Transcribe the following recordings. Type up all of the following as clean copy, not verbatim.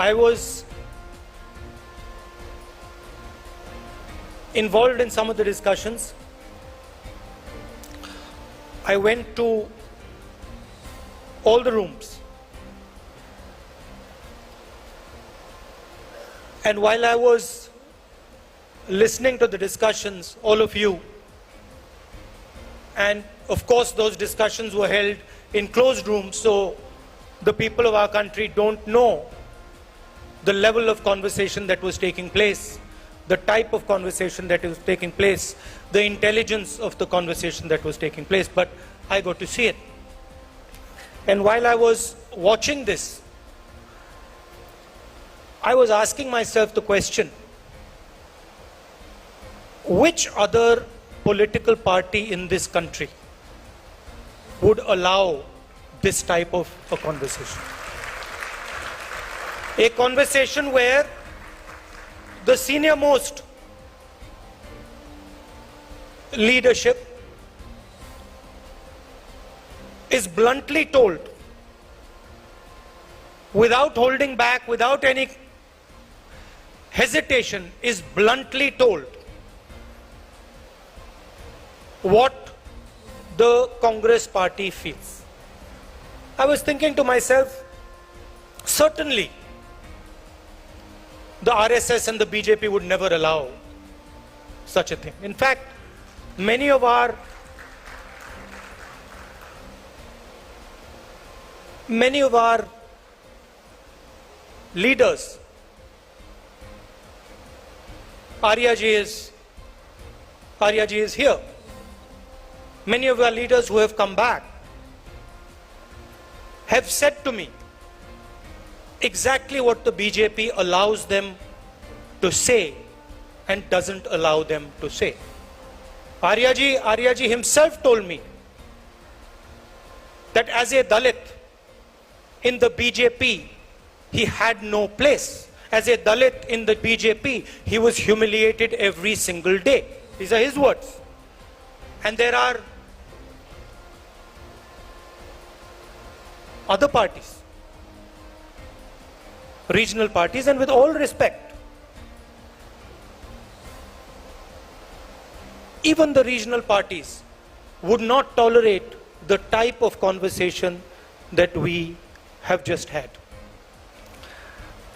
I was involved in some of the discussions. I went to all the rooms. And while I was listening to the discussions, all of you, and of course those discussions were held in closed rooms, so the people of our country don't know the level of conversation that was taking place, the type of conversation that was taking place, the intelligence of the conversation that was taking place, but I got to see it. And while I was watching this, I was asking myself the question, which other political party in this country would allow this type of a conversation? A conversation where the senior most leadership is bluntly told, without holding back, without any hesitation, is bluntly told what the Congress party feels. I was thinking to myself, certainly the RSS and the BJP would never allow such a thing. In fact, many of our leaders, Arya ji is here. Many of our leaders who have come back have said to me exactly what the BJP allows them to say and doesn't allow them to say. Arya ji himself told me that as a Dalit in the BJP, he had no place. As a Dalit in the BJP, he was humiliated every single day. These are his words. And there are other parties, regional parties, and with all respect, even the regional parties would not tolerate the type of conversation that we have just had.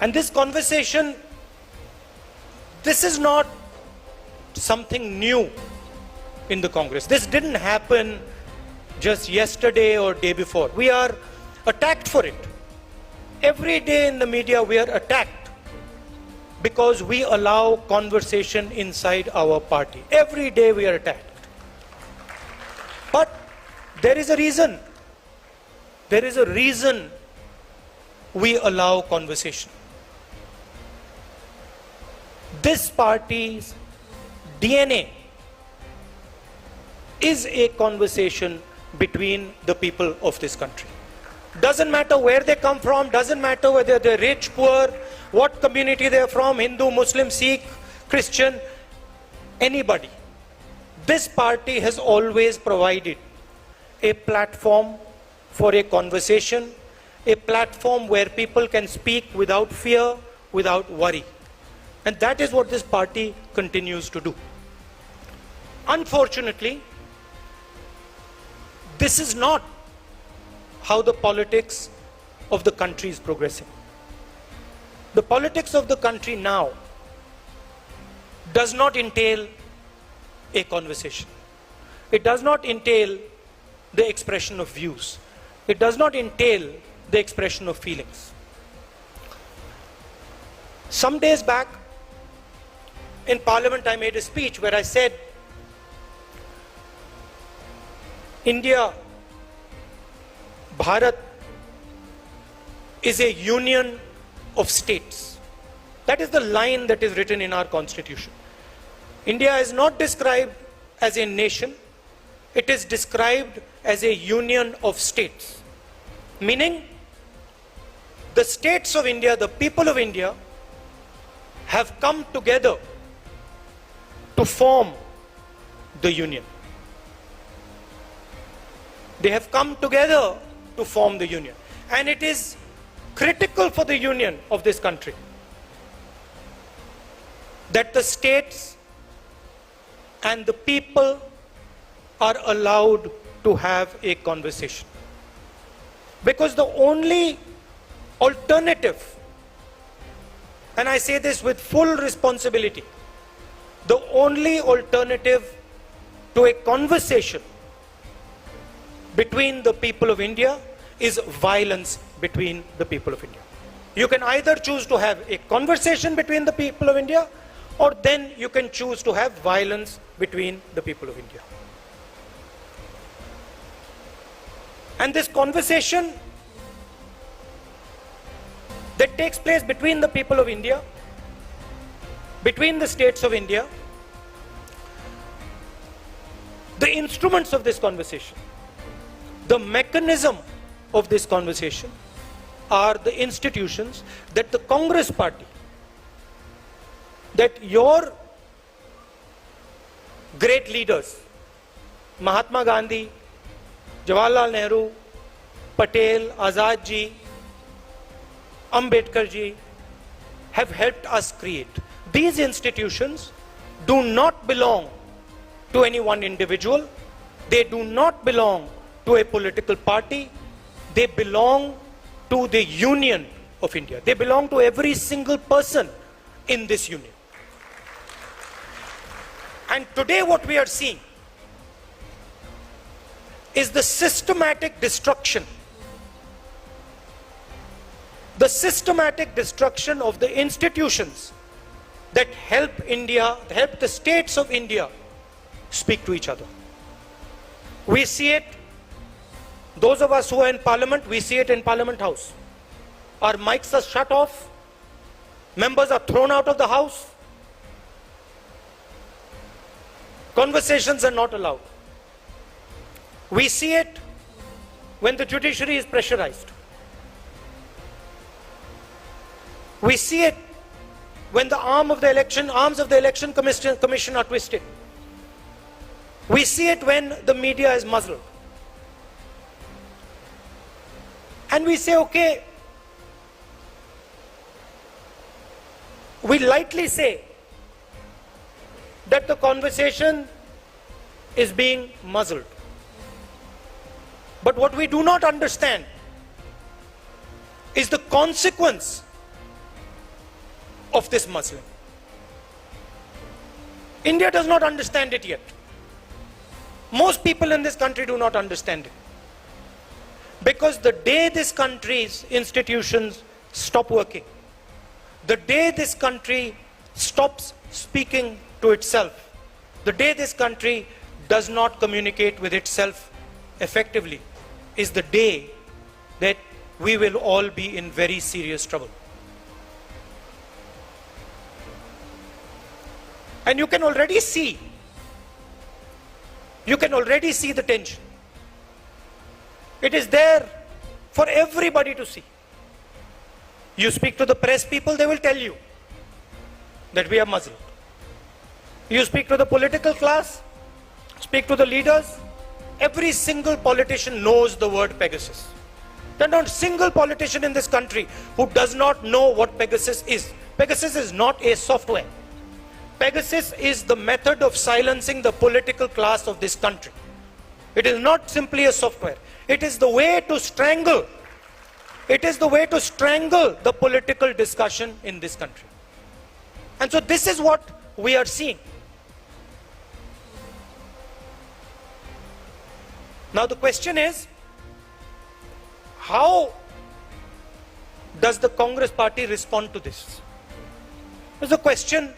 And this conversation, this is not something new in the Congress. This didn't happen just yesterday or day before. We are attacked for it. Every day in the media we are attacked because we allow conversation inside our party. Every day we are attacked. But there is a reason. There is a reason we allow conversation. This party's DNA is a conversation between the people of this country. Doesn't matter where they come from, doesn't matter whether they're rich, poor, what community they're from, Hindu, Muslim, Sikh, Christian, anybody. This party has always provided a platform for a conversation, a platform where people can speak without fear, without worry. And that is what this party continues to do. Unfortunately, this is not how the politics of the country is progressing. The politics of the country now does not entail a conversation. It does not entail the expression of views. It does not entail the expression of feelings. Some days back, in Parliament, I made a speech where I said, India, Bharat, is a union of states. That is the line that is written in our constitution. India is not described as a nation. It is described as a union of states. Meaning, the states of India, the people of India, have come together to form the union. They have come together to form the union. And it is critical for the union of this country that the states and the people are allowed to have a conversation. Because the only alternative, and I say this with full responsibility, the only alternative to a conversation between the people of India is violence between the people of India. You can either choose to have a conversation between the people of India, or then you can choose to have violence between the people of India. And this conversation that takes place between the people of India, between the states of India, the instruments of this conversation, the mechanism of this conversation are the institutions that the Congress Party, that your great leaders, Mahatma Gandhi, Jawaharlal Nehru, Patel, Azad ji, Ambedkar ji, have helped us create. These institutions do not belong to any one individual. They do not belong to a political party. They belong to the union of India. They belong to every single person in this union. And today what we are seeing is the systematic destruction. The systematic destruction of the institutions that help India, help the states of India speak to each other. We see it, those of us who are in Parliament, we see it in Parliament House. Our mics are shut off, members are thrown out of the House, conversations are not allowed. We see it when the judiciary is pressurized. We see it when the arms of the election commission are twisted. We see it when the media is muzzled. And we say, okay, we lightly say that the conversation is being muzzled. But what we do not understand is the consequence of this muzzling. India does not understand it yet. Most people in this country do not understand it. Because the day this country's institutions stop working, the day this country stops speaking to itself, the day this country does not communicate with itself effectively, is the day that we will all be in very serious trouble. And you can already see the tension. It is there for everybody to see. You speak to the press people, they will tell you that we are muzzled. You speak to the political class, speak to the leaders, every single politician knows the word Pegasus. There is not a single politician in this country who does not know what Pegasus is. Pegasus is not a software. Pegasus is the method of silencing the political class of this country. It is not simply a software. It is the way to strangle. It is the way to strangle the political discussion in this country. And so this is what we are seeing. Now the question is, how does the Congress Party respond to this? There's a question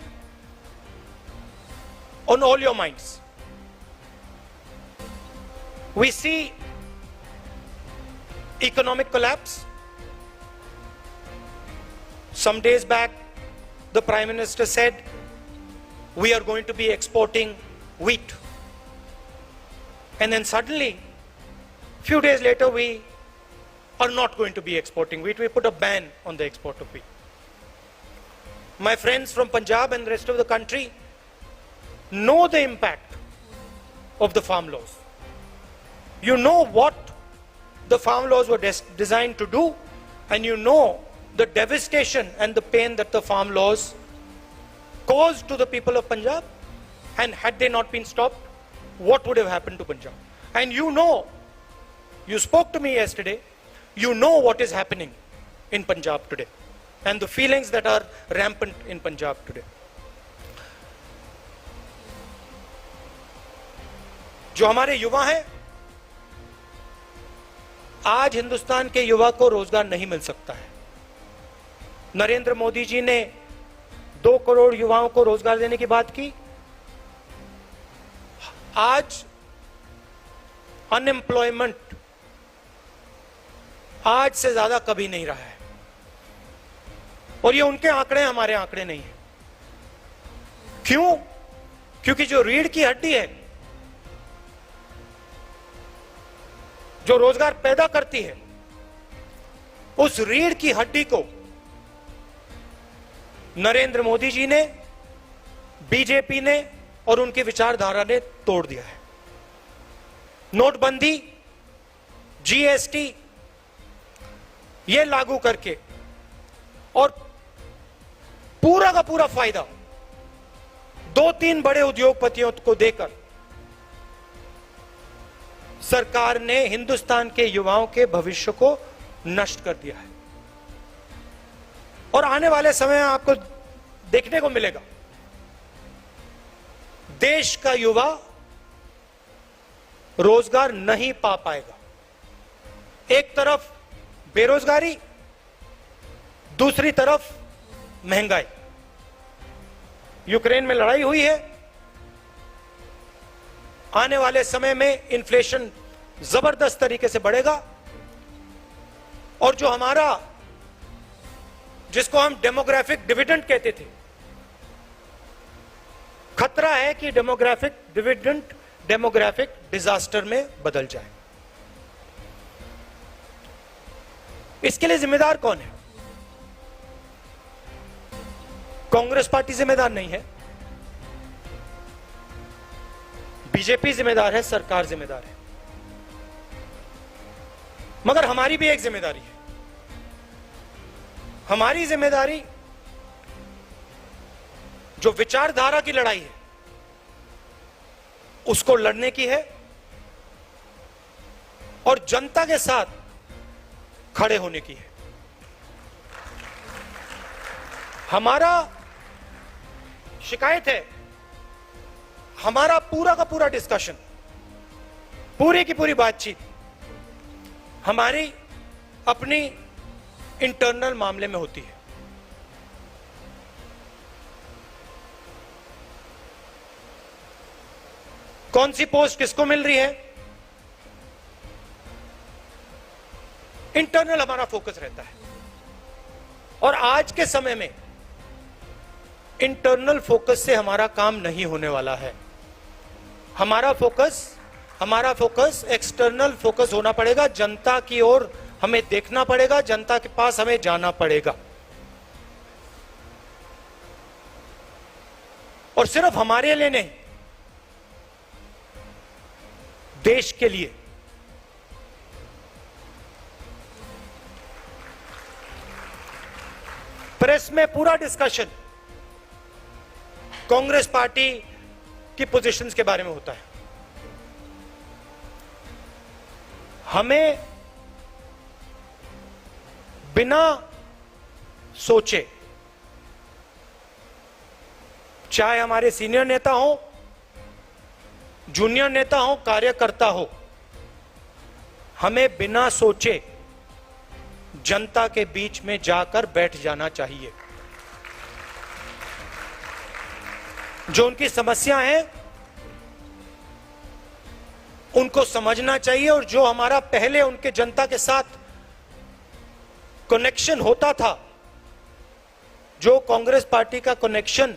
on all your minds. We see economic collapse. Some days back, the Prime Minister said, we are going to be exporting wheat. And then suddenly, few days later, we are not going to be exporting wheat. We put a ban on the export of wheat. My friends from Punjab and the rest of the country know the impact of the farm laws. You know what the farm laws were designed to do. and you know the devastation and the pain that the farm laws caused to the people of Punjab, and had they not been stopped, what would have happened to Punjab? And you know, you spoke to me yesterday, you know what is happening in Punjab today and the feelings that are rampant in Punjab today. जो हमारे युवा हैं, आज हिंदुस्तान के युवा को रोजगार नहीं मिल सकता है। नरेंद्र मोदी जी ने 2 करोड़ युवाओं को रोजगार देने की बात की। आज अनएम्प्लॉयमेंट आज से ज्यादा कभी नहीं रहा है, और ये उनके आंकड़े, हमारे आंकड़े नहीं है। क्यों? क्योंकि जो रीढ़ की हड्डी है, जो रोजगार पैदा करती है, उस रीढ़ की हड्डी को नरेंद्र मोदी जी ने, बीजेपी ने और उनकी विचारधारा ने तोड़ दिया है। नोटबंदी, जीएसटी ये लागू करके और पूरा का पूरा फायदा 2-3 बड़े उद्योगपतियों को देकर सरकार ने हिंदुस्तान के युवाओं के भविष्य को नष्ट कर दिया है। और आने वाले समय में आपको देखने को मिलेगा, देश का युवा रोजगार नहीं पा पाएगा। एक तरफ बेरोजगारी, दूसरी तरफ महंगाई। यूक्रेन में लड़ाई हुई है, आने वाले समय में इन्फ्लेशन जबरदस्त तरीके से बढ़ेगा, और जो हमारा, जिसको हम डेमोग्राफिक डिविडेंड कहते थे, खतरा है कि डेमोग्राफिक डिविडेंड डेमोग्राफिक डिजास्टर में बदल जाए। इसके लिए जिम्मेदार कौन है? कांग्रेस पार्टी जिम्मेदार नहीं है, बीजेपी जिम्मेदार है, सरकार जिम्मेदार है। मगर हमारी भी एक जिम्मेदारी है। हमारी जिम्मेदारी जो विचारधारा की लड़ाई है, उसको लड़ने की है और जनता के साथ खड़े होने की है। हमारा शिकायत है, हमारा पूरा का पूरा डिस्कशन, पूरी की पूरी बातचीत हमारी अपनी इंटरनल मामले में होती है। कौन सी पोस्ट किसको मिल रही है, इंटरनल हमारा फोकस रहता है। और आज के समय में इंटरनल फोकस से हमारा काम नहीं होने वाला है। हमारा फोकस एक्सटर्नल फोकस होना पड़ेगा। जनता की ओर हमें देखना पड़ेगा, जनता के पास हमें जाना पड़ेगा। और सिर्फ हमारे लिए नहीं, देश के लिए। प्रेस में पूरा डिस्कशन कांग्रेस पार्टी की पोजीशंस के बारे में होता है। हमें बिना सोचे, चाहे हमारे सीनियर नेता हो, जूनियर नेता हो, कार्यकर्ता हो, हमें बिना सोचे जनता के बीच में जाकर बैठ जाना चाहिए। जो उनकी समस्या है उनको समझना चाहिए, और जो हमारा पहले उनके जनता के साथ कनेक्शन होता था, जो कांग्रेस पार्टी का कनेक्शन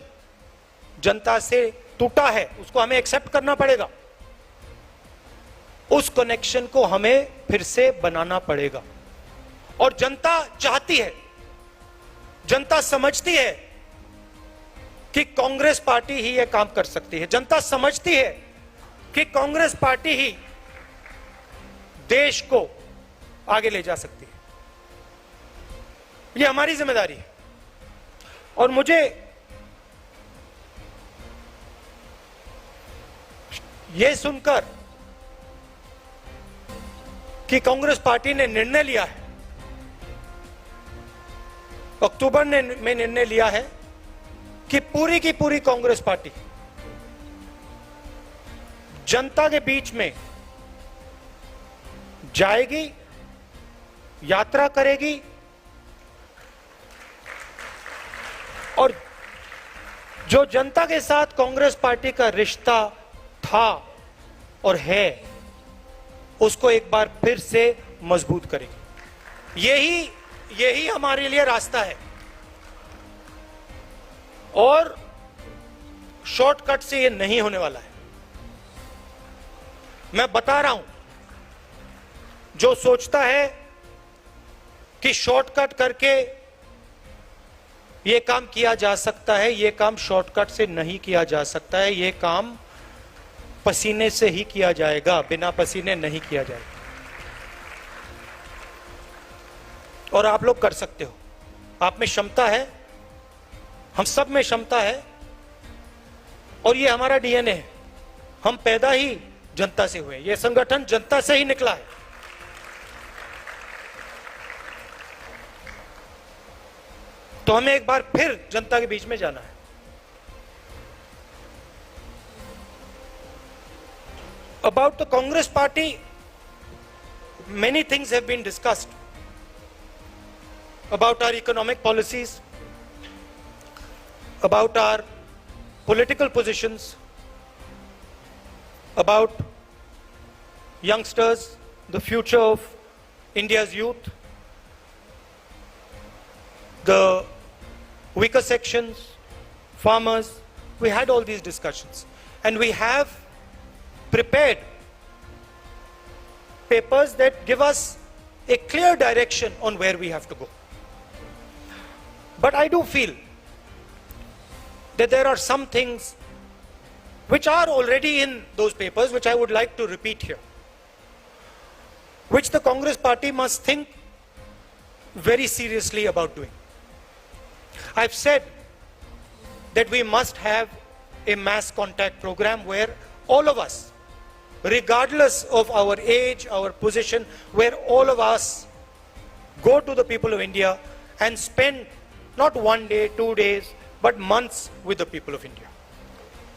जनता से टूटा है, उसको हमें एक्सेप्ट करना पड़ेगा। उस कनेक्शन को हमें फिर से बनाना पड़ेगा। और जनता चाहती है, जनता समझती है कि कांग्रेस पार्टी ही यह काम कर सकती है। जनता समझती है कि कांग्रेस पार्टी ही देश को आगे ले जा सकती है। ये हमारी जिम्मेदारी है। और मुझे ये सुनकर कि कांग्रेस पार्टी ने निर्णय लिया है, अक्टूबर में निर्णय लिया है कि पूरी की पूरी कांग्रेस पार्टी जनता के बीच में जाएगी, यात्रा करेगी और जो जनता के साथ कांग्रेस पार्टी का रिश्ता था और है, उसको एक बार फिर से मजबूत करेगी। यही हमारे लिए रास्ता है और शॉर्टकट से ये नहीं होने वाला है। मैं बता रहा हूं, जो सोचता है कि शॉर्टकट करके ये काम किया जा सकता है, ये काम शॉर्टकट से नहीं किया जा सकता है। ये काम पसीने से ही किया जाएगा, बिना पसीने नहीं किया जाएगा। और आप लोग कर सकते हो, आप में क्षमता है, हम सब में क्षमता है और ये हमारा डीएनए है। हम पैदा ही जनता से हुए, ये संगठन जनता से ही निकला है। तो हमें एक बार फिर जनता के बीच में जाना है। About the Congress party, many things have been discussed about our economic policies, about our political positions, about youngsters, the future of India's youth, the weaker sections, farmers. We had all these discussions and we have prepared papers that give us a clear direction on where we have to go. But I do feel that there are some things which are already in those papers, which I would like to repeat here, which the Congress party must think very seriously about doing. I've said that we must have a mass contact program where all of us, regardless of our age, our position, where all of us go to the people of India and spend not 1 day, 2 days, but months with the people of India.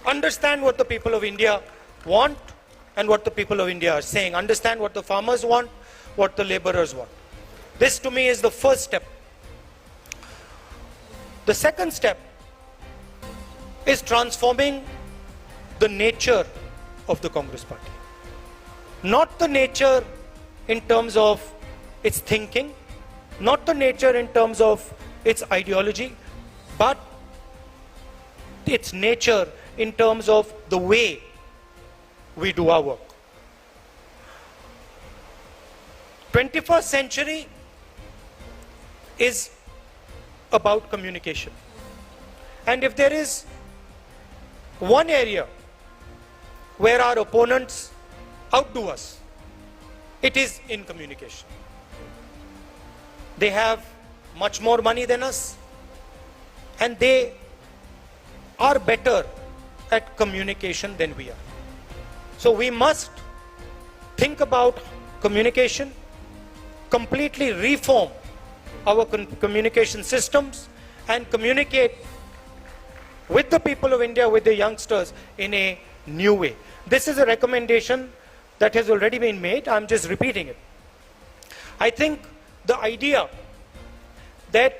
Understand what the people of India want and what the people of India are saying. Understand what the farmers want, what the laborers want. This to me is the first step. The second step is transforming the nature of the Congress party. Not the nature in terms of its thinking, not the nature in terms of its ideology, but its nature in terms of the way we do our work. 21st century is about communication. And if there is one area where our opponents outdo us, it is in communication. They have much more money than us and they are better at communication than we are. So we must think about communication, completely reform our communication systems and communicate with the people of India, with the youngsters in a new way. This is a recommendation that has already been made. I'm just repeating it. I think the idea that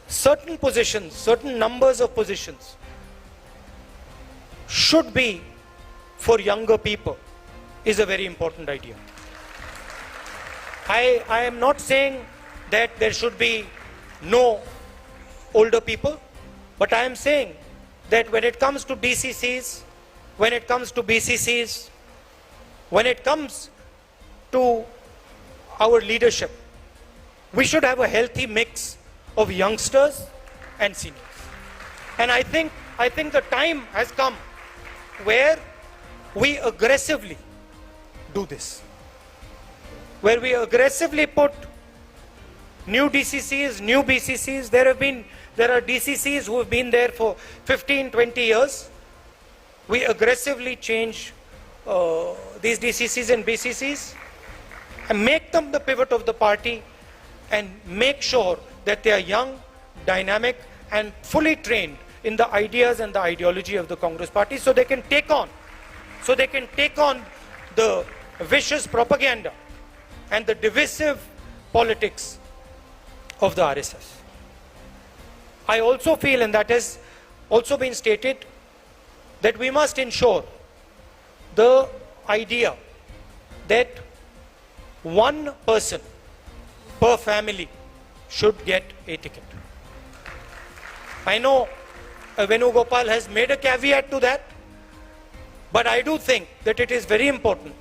certain positions, certain numbers of positions should be for younger people is a very important idea. I am not saying that there should be no older people, but I am saying that when it comes to DCCs, when it comes to BCCs, when it comes to our leadership, we should have a healthy mix of youngsters and seniors. And I think the time has come where we aggressively do this, where we aggressively put new DCCs, new BCCs. There are DCCs who have been there for 15, 20 years. We aggressively change these DCCs and BCCs and make them the pivot of the party and make sure that they are young, dynamic and fully trained in the ideas and the ideology of the Congress party, so they can take on the vicious propaganda and the divisive politics of the RSS. I also feel, and that has also been stated, that we must ensure the idea that one person per family should get a ticket. I know Venugopal has made a caveat to that, but I do think that it is very important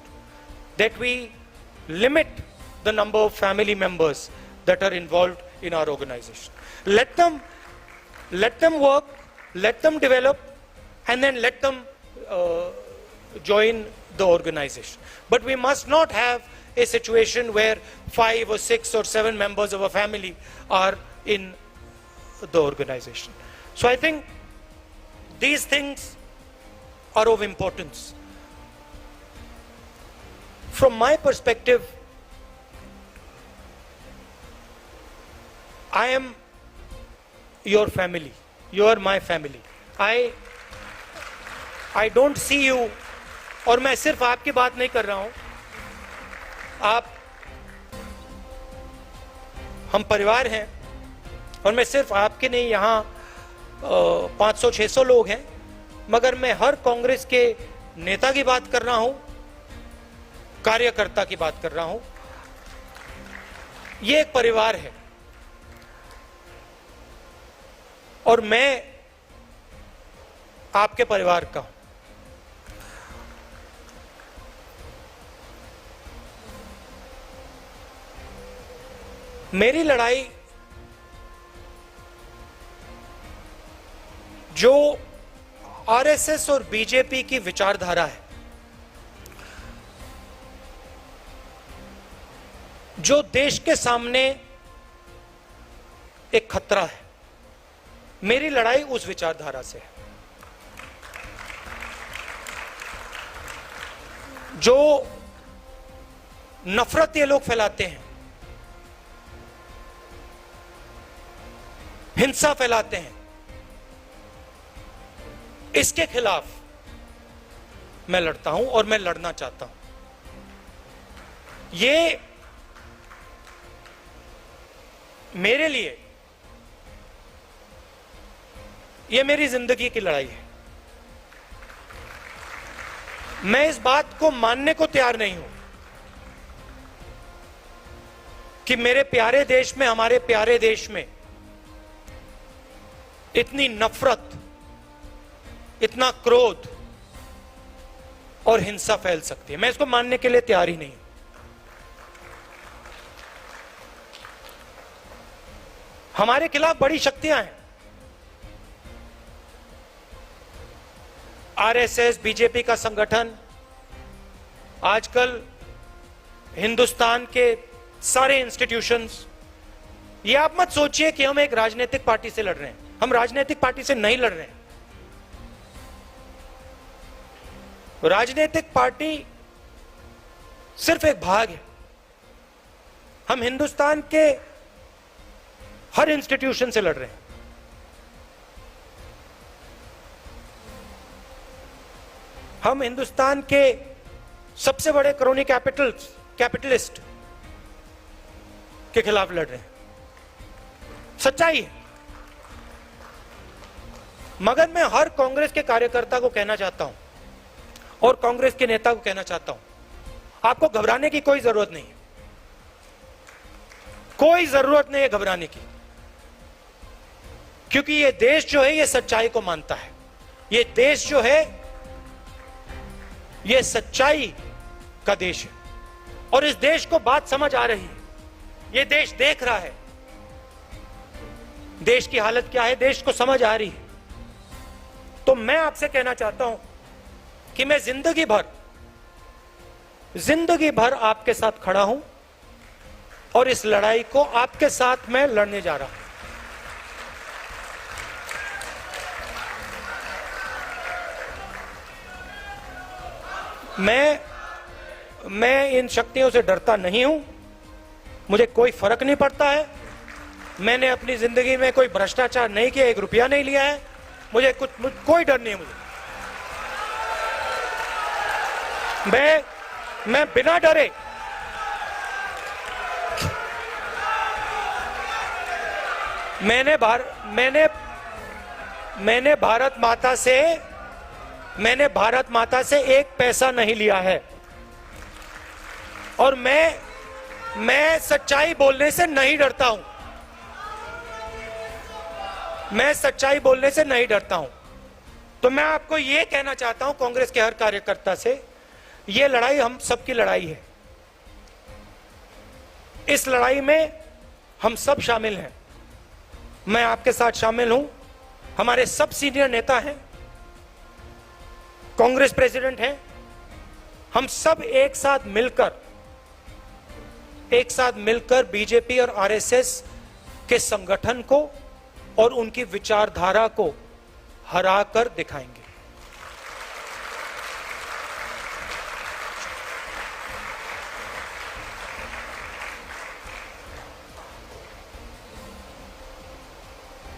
that we limit the number of family members that are involved in our organization. Let them work, let them develop, and then let them join the organization. But we must not have a situation where 5 or 6 or 7 members of a family are in the organization. So I think these things are of importance. From my perspective, I am your family. You are my family. I don't see you, और मैं सिर्फ आपकी बात नहीं कर रहा हूं, हम परिवार हैं, और मैं सिर्फ आपके नहीं, यहां 500-600 लोग हैं, मगर मैं हर कांग्रेस के नेता की बात कर रहा हूं, कार्यकर्ता की बात कर रहा हूं. ये एक परिवार है और मैं आपके परिवार का हूं. मेरी लड़ाई जो आरएसएस और बीजेपी की विचारधारा है, जो देश के सामने एक खतरा है, मेरी लड़ाई उस विचारधारा से है. जो नफरत ये लोग फैलाते हैं, हिंसा फैलाते हैं, इसके खिलाफ मैं लड़ता हूं और मैं लड़ना चाहता हूं. ये मेरे लिए, ये मेरी जिंदगी की लड़ाई है. मैं इस बात को मानने को तैयार नहीं हूं कि मेरे प्यारे देश में, हमारे प्यारे देश में इतनी नफरत, इतना क्रोध और हिंसा फैल सकती है. मैं इसको मानने के लिए तैयार ही नहीं हूं. हमारे खिलाफ बड़ी शक्तियां हैं. आरएसएस, बीजेपी का संगठन, आजकल हिंदुस्तान के सारे इंस्टीट्यूशंस. ये आप मत सोचिए कि हम एक राजनीतिक पार्टी से लड़ रहे हैं. हम राजनीतिक पार्टी से नहीं लड़ रहे हैं. राजनीतिक पार्टी सिर्फ एक भाग है. हम हिंदुस्तान के हर इंस्टीट्यूशन से लड़ रहे हैं. हम हिंदुस्तान के सबसे बड़े क्रोनी कैपिटलिस्ट के खिलाफ लड़ रहे हैं. सच्चाई है. मगर मैं हर कांग्रेस के कार्यकर्ता को कहना चाहता हूं और कांग्रेस के नेता को कहना चाहता हूं, आपको घबराने की कोई जरूरत नहीं है. कोई जरूरत नहीं है घबराने की, क्योंकि ये देश जो है ये सच्चाई को मानता है. ये देश जो है ये सच्चाई का देश है और इस देश को बात समझ आ रही है. ये देश देख रहा है देश की हालत क्या है, देश को समझ आ रही है. तो मैं आपसे कहना चाहता हूं कि मैं जिंदगी भर आपके साथ खड़ा हूं और इस लड़ाई को आपके साथ मैं लड़ने जा रहा हूं। मैं इन शक्तियों से डरता नहीं हूं, मुझे कोई फर्क नहीं पड़ता है। मैंने अपनी जिंदगी में कोई भ्रष्टाचार नहीं किया, 1 रुपया नहीं लिया है, मुझे कोई डर नहीं है। मैं बिना डरे मैंने भारत माता से 1 पैसा नहीं लिया है और मैं सच्चाई बोलने से नहीं डरता हूं। मैं सच्चाई बोलने से नहीं डरता हूं। तो मैं आपको यह कहना चाहता हूं, कांग्रेस के हर कार्यकर्ता से, यह लड़ाई हम सबकी लड़ाई है। इस लड़ाई में हम सब शामिल हैं। मैं आपके साथ शामिल हूं। हमारे सब सीनियर नेता हैं, कांग्रेस प्रेसिडेंट हैं। हम सब एक साथ मिलकर बीजेपी और आरएसएस के संगठन को और उनकी विचारधारा को हराकर दिखाएंगे।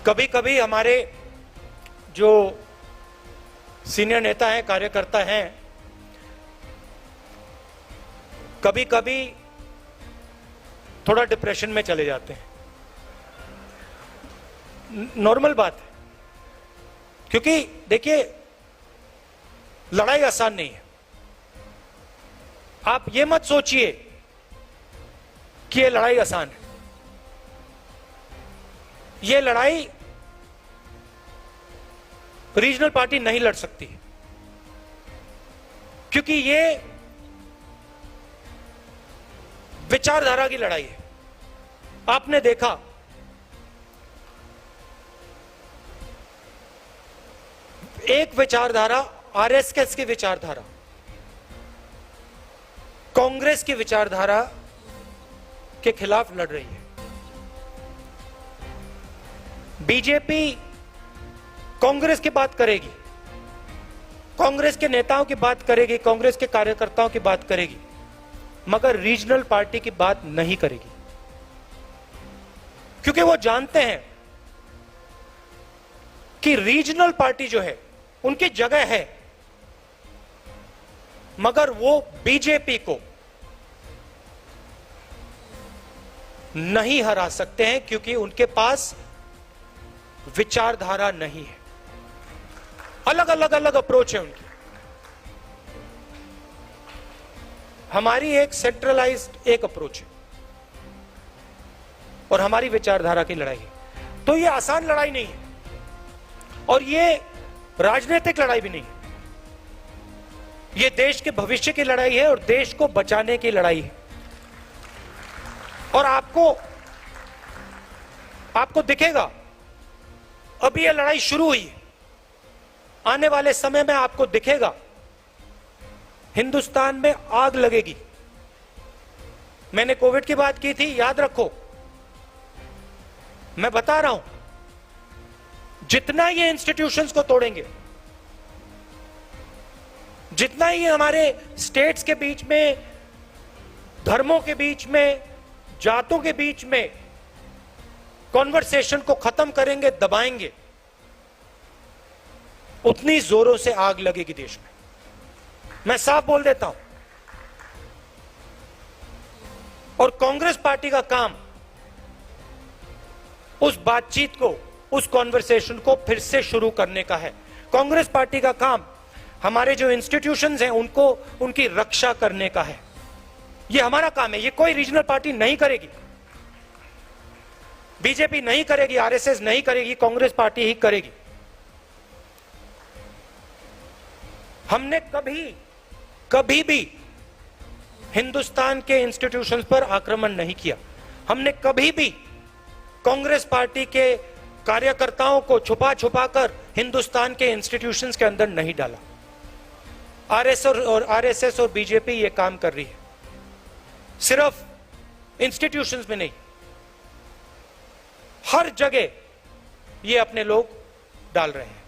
कभी कभी हमारे जो सीनियर नेता हैं, कार्यकर्ता हैं, कभी कभी थोड़ा डिप्रेशन में चले जाते हैं। नॉर्मल बात है, क्योंकि देखिए लड़ाई आसान नहीं है। आप ये मत सोचिए कि ये लड़ाई आसान है। ये लड़ाई रीजनल पार्टी नहीं लड़ सकती, क्योंकि ये विचारधारा की लड़ाई है। आपने देखा एक विचारधारा, आरएसएस की विचारधारा, कांग्रेस की विचारधारा के खिलाफ लड़ रही है। बीजेपी कांग्रेस की बात करेगी, कांग्रेस के नेताओं की बात करेगी, कांग्रेस के कार्यकर्ताओं की बात करेगी, मगर रीजनल पार्टी की बात नहीं करेगी, क्योंकि वो जानते हैं कि रीजनल पार्टी जो है उनकी जगह है, मगर वो बीजेपी को नहीं हरा सकते हैं, क्योंकि उनके पास विचारधारा नहीं है। अलग अलग अप्रोच है उनकी। हमारी एक सेंट्रलाइज्ड एक अप्रोच है और हमारी विचारधारा की लड़ाई है। तो ये आसान लड़ाई नहीं है और ये राजनीतिक लड़ाई भी नहीं है। ये देश के भविष्य की लड़ाई है और देश को बचाने की लड़ाई है। और आपको दिखेगा, अभी ये लड़ाई शुरू हुई है, आने वाले समय में आपको दिखेगा हिंदुस्तान में आग लगेगी। मैंने कोविड की बात की थी, याद रखो, मैं बता रहा हूं, जितना ये इंस्टीट्यूशंस को तोड़ेंगे, जितना ही हमारे स्टेट्स के बीच में, धर्मों के बीच में, जातों के बीच में कॉन्वर्सेशन को खत्म करेंगे, दबाएंगे, उतनी जोरों से आग लगेगी देश में। मैं साफ बोल देता हूं। और कांग्रेस पार्टी का काम उस बातचीत को, उस कॉन्वर्सेशन को फिर से शुरू करने का है। कांग्रेस पार्टी का काम हमारे जो इंस्टीट्यूशंस हैं उनको, उनकी रक्षा करने का है। ये हमारा काम है, ये कोई रीजनल पार्टी नहीं करेगी, बीजेपी नहीं करेगी, आरएसएस नहीं करेगी, कांग्रेस पार्टी ही करेगी। हमने कभी भी हिंदुस्तान के इंस्टीट्यूशंस पर आक्रमण नहीं किया। हमने कभी भी कांग्रेस पार्टी के कार्यकर्ताओं को छुपा कर हिंदुस्तान के इंस्टीट्यूशंस के अंदर नहीं डाला। आरएसएस और बीजेपी ये काम कर रही है। सिर्फ इंस्टीट्यूशंस में नहीं, हर जगह ये अपने लोग डाल रहे हैं।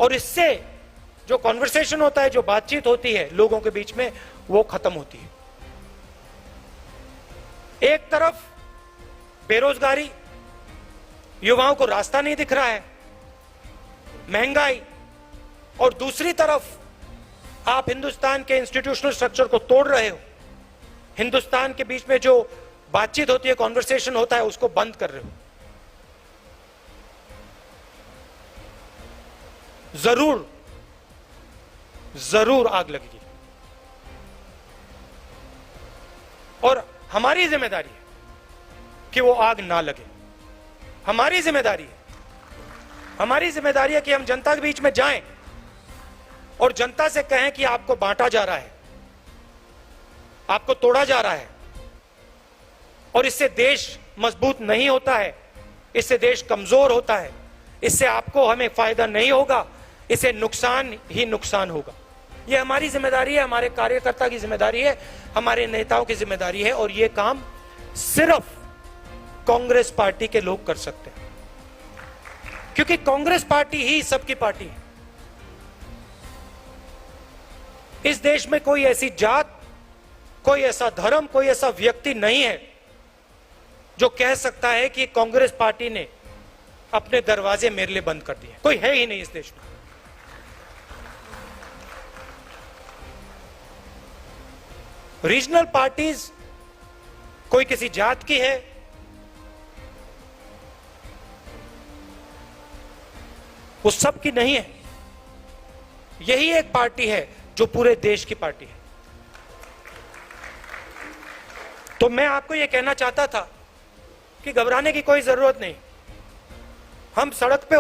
और इससे जो कॉन्वर्सेशन होता है, जो बातचीत होती है लोगों के बीच में, वो खत्म होती है। एक तरफ बेरोजगारी, युवाओं को रास्ता नहीं दिख रहा है, महंगाई, और दूसरी तरफ आप हिंदुस्तान के इंस्टीट्यूशनल स्ट्रक्चर को तोड़ रहे हो। हिंदुस्तान के बीच में जो बातचीत होती है, कॉन्वर्सेशन होता है, उसको बंद कर रहे हो। जरूर जरूर आग लगेगी, और हमारी जिम्मेदारी है कि वो आग ना लगे। हमारी जिम्मेदारी है कि हम जनता के बीच में जाएं और जनता से कहें कि आपको बांटा जा रहा है, आपको तोड़ा जा रहा है, और इससे देश मजबूत नहीं होता है, इससे देश कमजोर होता है, इससे आपको हमें फायदा नहीं होगा, इससे नुकसान ही नुकसान होगा। यह हमारी जिम्मेदारी है, हमारे कार्यकर्ता की जिम्मेदारी है, हमारे नेताओं की जिम्मेदारी है, और यह काम सिर्फ कांग्रेस पार्टी के लोग कर सकते हैं, क्योंकि कांग्रेस पार्टी ही सबकी पार्टी है। इस देश में कोई ऐसी जात, कोई ऐसा धर्म, कोई ऐसा व्यक्ति नहीं है जो कह सकता है कि कांग्रेस पार्टी ने अपने दरवाजे मेरे लिए बंद कर दिए। कोई है ही नहीं इस देश में। रीजनल पार्टीज कोई किसी जात की है, वो सब की नहीं है। यही एक पार्टी है जो पूरे देश की पार्टी है। तो मैं आपको यह कहना चाहता था कि घबराने की कोई जरूरत नहीं। हम सड़क पे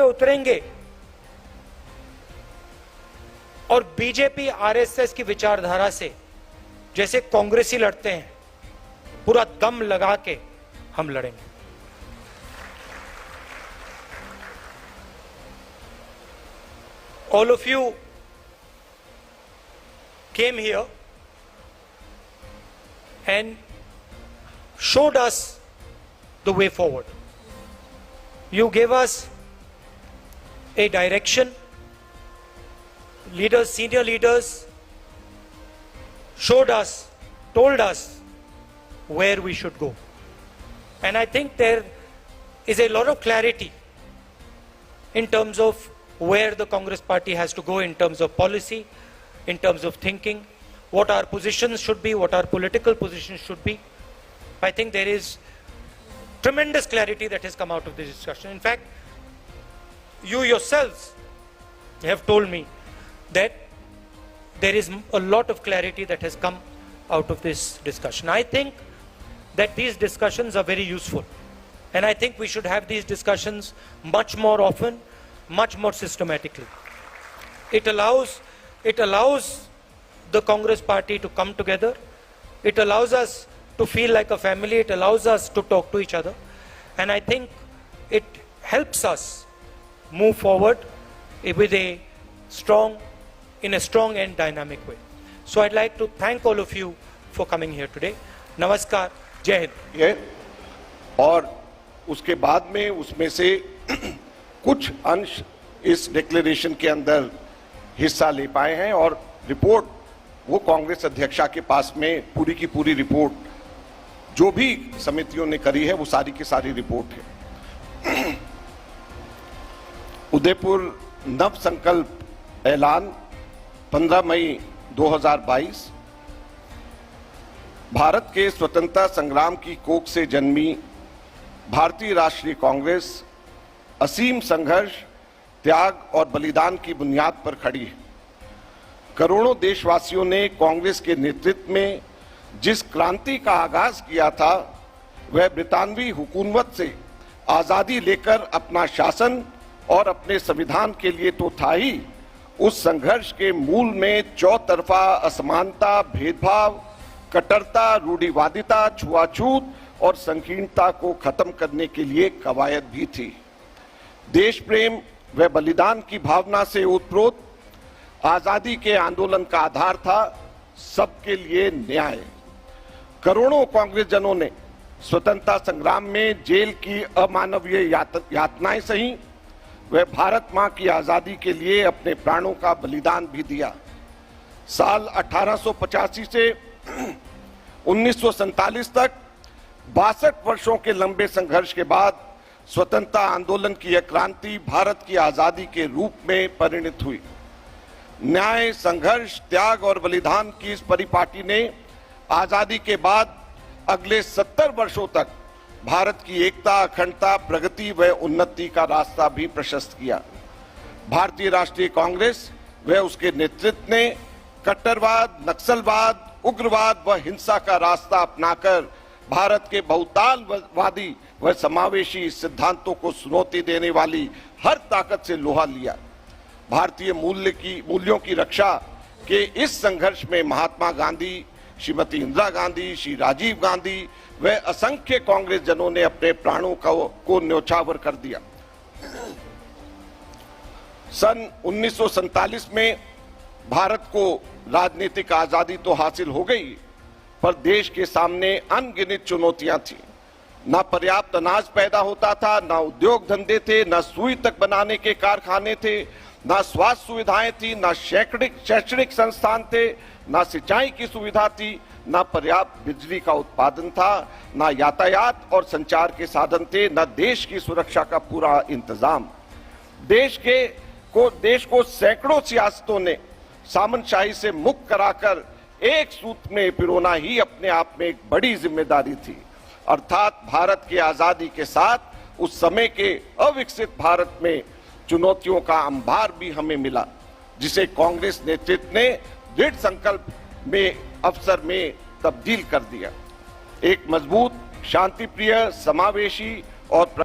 उतरेंगे, और बीजेपी आरएसएस की विचारधारा से जैसे कांग्रेसी लड़ते हैं, पूरा दम लगा के हम लड़ेंगे। All of you came here and showed us the way forward. You gave us a direction. Leaders, senior leaders showed us, told us where we should go. And I think there is a lot of clarity in terms of where the Congress party has to go in terms of policy, in terms of thinking, what our positions should be, what our political positions should be. I think there is tremendous clarity that has come out of this discussion. In fact, you yourselves have told me that there is a lot of clarity that has come out of this discussion. I think that these discussions are very useful, and I think we should have these discussions much more often, much more systematically. It allows the Congress party to come together. It allows us to feel like a family. It allows us to talk to each other, and I think it helps us move forward in a strong and dynamic way. So I'd like to thank all of you for coming here today. Namaskar, Jai Hind. और उसके बाद में उसमें से कुछ अंश इस declaration के अंदर हिस्सा ले पाए हैं, और रिपोर्ट वो कांग्रेस अध्यक्षा के पास में पूरी की पूरी रिपोर्ट जो भी समितियों ने करी है वो सारी की सारी रिपोर्ट है। उदयपुर नव संकल्प ऐलान 15 मई 2022। भारत के स्वतंत्रता संग्राम की कोख से जन्मी भारतीय राष्ट्रीय कांग्रेस असीम संघर्ष, त्याग और बलिदान की बुनियाद पर खड़ी है। करोड़ों देशवासियों ने कांग्रेस के नेतृत्व में जिस क्रांति का आगाज किया था, वह ब्रितानवी हुकूमत से आजादी लेकर अपना शासन और अपने संविधान के लिए तो था ही, उस संघर्ष के मूल में चौतरफा असमानता, भेदभाव, कट्टरता, रूढ़िवादिता, छुआछूत और संकीर्णता को खत्म करने के लिए कवायद भी थी। देश प्रेम व बलिदान की भावना से ओतप्रोत आजादी के आंदोलन का आधार था सबके लिए न्याय। करोड़ों कांग्रेस जनों ने स्वतंत्रता संग्राम में जेल की अमानवीय यातनाएं सही, वे भारत मां की आजादी के लिए अपने प्राणों का बलिदान भी दिया। साल 1885 से 1947 तक 62 वर्षों के लंबे संघर्ष के बाद स्वतंत्रता आंदोलन की यह क्रांति भारत की आजादी के रूप में परिणत हुई। न्याय, संघर्ष, त्याग और बलिदान की इस परिपाटी ने आजादी के बाद अगले 70 वर्षों तक भारत की एकता, अखंडता, प्रगति व उन्नति का रास्ता भी प्रशस्त किया। भारतीय राष्ट्रीय कांग्रेस व उसके नेतृत्व ने कट्टरवाद, नक्सलवाद, उग्रवाद व हिंसा का रास्ता अपनाकर भारत के बहुतालवादी व समावेशी सिद्धांतों को चुनौती देने वाली हर ताकत से लोहा लिया। भारतीय मूल्यों की रक्षा के इस संघर्ष में महात्मा गांधी, श्रीमती इंदिरा गांधी, श्री राजीव गांधी व असंख्य कांग्रेस जनों ने अपने प्राणों को न्योछावर कर दिया। सन 1947 में भारत को राजनीतिक आजादी तो हासिल हो गई, पर देश के सामने अनगिनत चुनौतियां थी। ना पर्याप्त अनाज पैदा होता था, ना उद्योग धंधे थे, ना सुई तक बनाने के कारखाने थे, ना स्वास्थ्य सुविधाएं थी, ना शैक्षणिक संस्थान थे, ना सिंचाई की सुविधा थी, ना पर्याप्त बिजली का उत्पादन था, ना यातायात और संचार के साधन थे, ना देश की सुरक्षा का पूरा इंतजाम। देश को सैकड़ों सियासतों ने सामंतशाही से मुक्त कराकर एक सूत्र में पिरोना ही अपने आप में एक बड़ी जिम्मेदारी थी। अर्थात भारत की आजादी के साथ उस समय के अविकसित भारत में चुनौतियों का अंबार भी हमें मिला, जिसे कांग्रेस नेतृत्व ने दृढ़ संकल्प में अवसर में तब्दील कर दिया। एक मजबूत, शांतिप्रिय, समावेशी और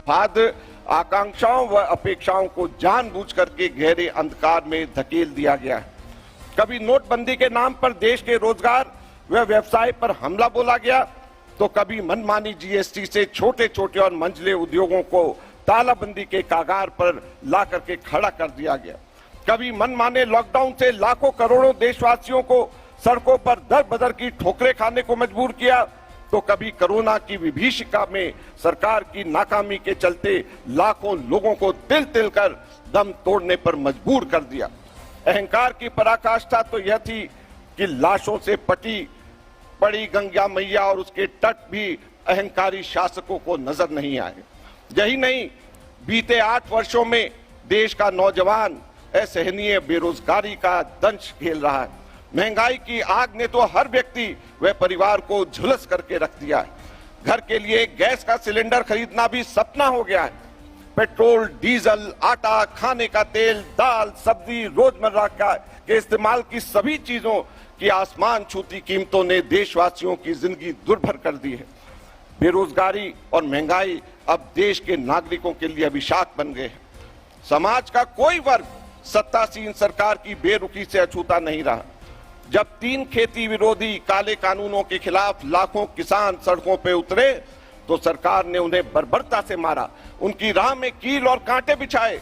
बाद आकांक्षाओं व अपेक्षाओं को जानबूझ करके गहरे अंधकार में धकेल दिया गया है। कभी नोटबंदी के नाम पर देश के रोजगार व व्यवसाय पर हमला बोला गया, तो कभी मनमानी जीएसटी से छोटे छोटे और मंझले उद्योगों को तालाबंदी के कागार पर ला करके खड़ा कर दिया गया। कभी मनमाने लॉकडाउन से लाखों करोड़ों देशवासियों को सड़कों पर दर बदर की ठोकरें खाने को मजबूर किया, तो कभी कोरोना की विभीषिका में सरकार की नाकामी के चलते लाखों लोगों को तिल तिल कर दम तोड़ने पर मजबूर कर दिया। अहंकार की पराकाष्ठा तो यह थी कि लाशों से पटी पड़ी गंगा मैया और उसके तट भी अहंकारी शासकों को नजर नहीं आए। यही नहीं, बीते 8 वर्षों में देश का नौजवान असहनीय बेरोजगारी का दंश झेल रहा है। महंगाई की आग ने तो हर व्यक्ति व परिवार को झुलस करके रख दिया है। घर के लिए गैस का सिलेंडर खरीदना भी सपना हो गया है। पेट्रोल, डीजल, आटा, खाने का तेल, दाल, सब्जी, रोजमर्रा के इस्तेमाल की सभी चीजों की आसमान छूती कीमतों ने देशवासियों की जिंदगी दुर्भर कर दी है। बेरोजगारी और महंगाई अब देश के नागरिकों के लिए अभिशाप बन गए हैं। समाज का कोई वर्ग सत्तासीन सरकार की बेरुखी से अछूता नहीं रहा। जब 3 खेती विरोधी काले कानूनों के खिलाफ लाखों किसान सड़कों पे उतरे, तो सरकार ने उन्हें बर्बरता से मारा, उनकी राह में कील और कांटे बिछाए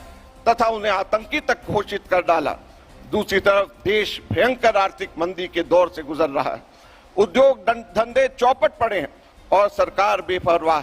तथा उन्हें आतंकी तक घोषित कर डाला। दूसरी तरफ देश भयंकर आर्थिक मंदी के दौर से गुजर रहा है। उद्योग धंधे चौपट पड़े हैं और सरकार बेपरवाह।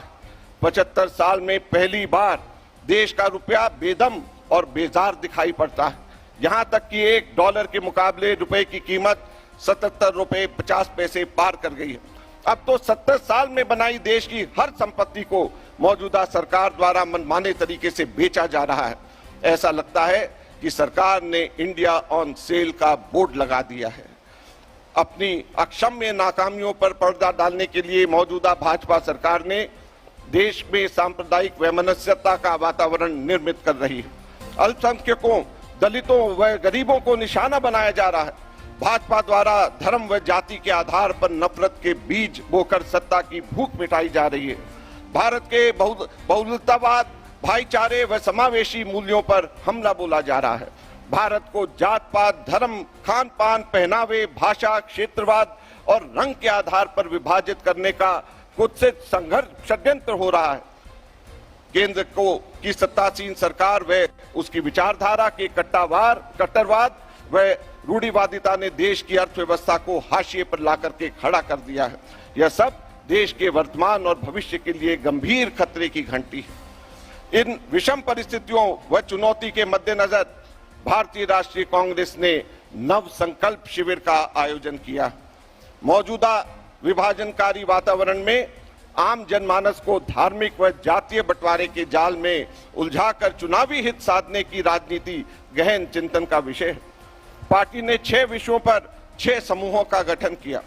75 साल में पहली बार देश का रुपया बेदम और बेजार दिखाई पड़ता है। यहां तक कि $1 के मुकाबले रुपए की कीमत 77 रुपए 50 पैसे पार कर गई है। अब तो 70 साल में बनाई देश की हर संपत्ति को मौजूदा सरकार द्वारा मनमाने तरीके से बेचा जा रहा है। ऐसा लगता है कि सरकार ने इंडिया ऑन सेल का बोर्ड लगा दिया है। अपनी अक्षम्य नाकामियों पर पर्दा डालने के लिए मौजूदा भाजपा सरकार ने देश में सांप्रदायिक वैमनस्यता का वातावरण निर्मित कर रही है। अल्पसंख्यकों, दलितों व गरीबों को निशाना बनाया जा रहा है। भाजपा द्वारा धर्म व जाति के आधार पर नफरत के बीज बोकर सत्ता की भूख मिटाई जा रही है। भारत के बहुलतावाद, भाईचारे व समावेशी मूल्यों पर हमला बोला जा रहा है। भारत को जात पात, धर्म, खान पान, पहनावे, भाषा, क्षेत्रवाद और रंग के आधार पर विभाजित करने का कुत्सित संघर्ष षड्यंत्र हो रहा है। केंद्र की सत्तासीन सरकार व उसकी विचारधारा के कट्टरवाद व रूढ़िवादिता ने देश की अर्थव्यवस्था को हाशिए पर लाकर के खड़ा कर दिया है। यह सब देश के वर्तमान और भविष्य के लिए गंभीर खतरे की घंटी है। इन विषम परिस्थितियों व चुनौती के मद्देनजर भारतीय राष्ट्रीय कांग्रेस ने नव संकल्प शिविर का आयोजन किया। मौजूदा विभाजनकारी वातावरण में आम जनमानस को धार्मिक व जातीय बंटवारे के जाल में उलझाकर चुनावी हित साधने की राजनीति गहन चिंतन का विषय है। पार्टी ने 6 विषयों पर 6 समूहों का गठन किया।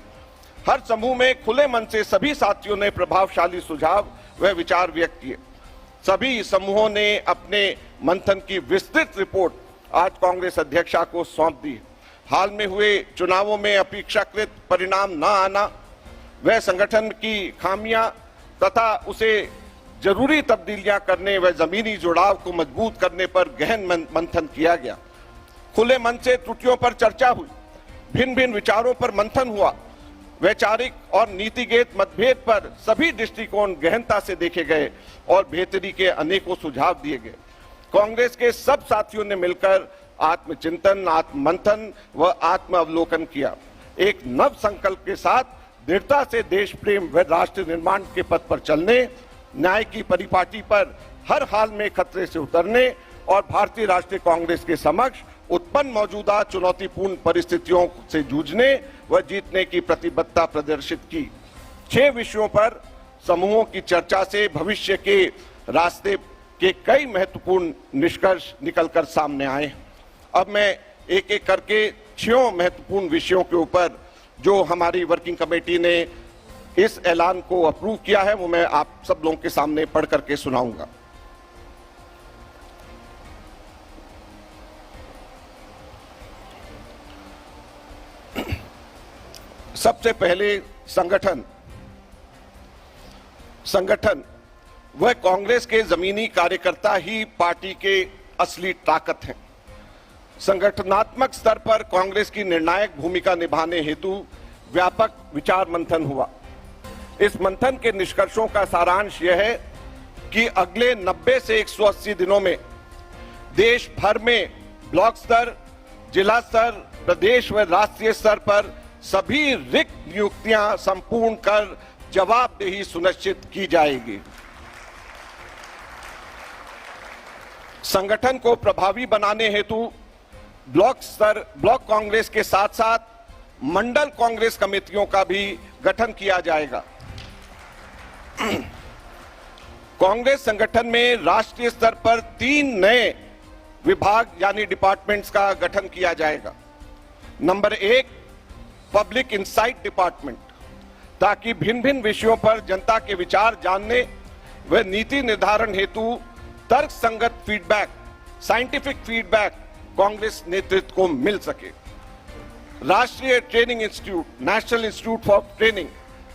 हर समूह में खुले मन से सभी साथियों ने प्रभावशाली सुझाव व विचार व्यक्त किए। सभी समूहों ने अपने मंथन की विस्तृत रिपोर्ट आज कांग्रेस अध्यक्षा को सौंप दी। हाल में हुए चुनावों में अपेक्षाकृत परिणाम न आना, वह संगठन की खामियां तथा उसे जरूरी तब्दीलियां करने व जमीनी जुड़ाव को मजबूत करने पर गहन मंथन किया गया। खुले मन से त्रुटियों पर चर्चा हुई, भिन्न भिन्न विचारों पर मंथन हुआ। वैचारिक और नीतिगत मतभेद पर सभी दृष्टिकोण गहनता से देखे गए और बेहतरी के अनेकों सुझाव दिए गए। कांग्रेस के सब साथियों ने मिलकर आत्मचिंतन, आत्ममंथन व आत्म अवलोकन किया। एक नव संकल्प के साथ दृढ़ता से देश प्रेम व राष्ट्र निर्माण के पथ पर चलने, न्याय की परिपाटी पर हर हाल में खतरे से उतरने और भारतीय राष्ट्रीय कांग्रेस के समक्ष उत्पन्न मौजूदा चुनौतीपूर्ण परिस्थितियों से जूझने व जीतने की प्रतिबद्धता प्रदर्शित की। 6 विषयों पर समूहों की चर्चा से भविष्य के रास्ते के कई महत्वपूर्ण निष्कर्ष निकलकर सामने आए। अब मैं एक एक करके 6 महत्वपूर्ण विषयों के ऊपर जो हमारी वर्किंग कमेटी ने इस ऐलान को अप्रूव किया है वो मैं आप सब लोगों के सामने पढ़ करके सुनाऊंगा। सबसे पहले संगठन वह कांग्रेस के जमीनी कार्यकर्ता ही पार्टी के असली ताकत हैं। संगठनात्मक स्तर पर कांग्रेस की निर्णायक भूमिका निभाने हेतु व्यापक विचार मंथन हुआ। इस मंथन के निष्कर्षों का सारांश यह है कि अगले 90 से 180 दिनों में देश भर में ब्लॉक स्तर, जिला स्तर, प्रदेश व राष्ट्रीय स्तर पर सभी रिक्त नियुक्तियां संपूर्ण कर जवाबदेही सुनिश्चित की जाएगी। संगठन को प्रभावी बनाने हेतु ब्लॉक कांग्रेस के साथ साथ मंडल कांग्रेस कमेटियों का भी गठन किया जाएगा। कांग्रेस संगठन में राष्ट्रीय स्तर पर 3 नए विभाग यानी डिपार्टमेंट्स का गठन किया जाएगा। नंबर 1, पब्लिक इंसाइट डिपार्टमेंट, ताकि भिन्न भिन्न विषयों पर जनता के विचार जानने व नीति निर्धारण हेतु तर्क संगत फीडबैक, साइंटिफिक फीडबैक कांग्रेस नेतृत्व को मिल सके। राष्ट्रीय training institute, national institute for training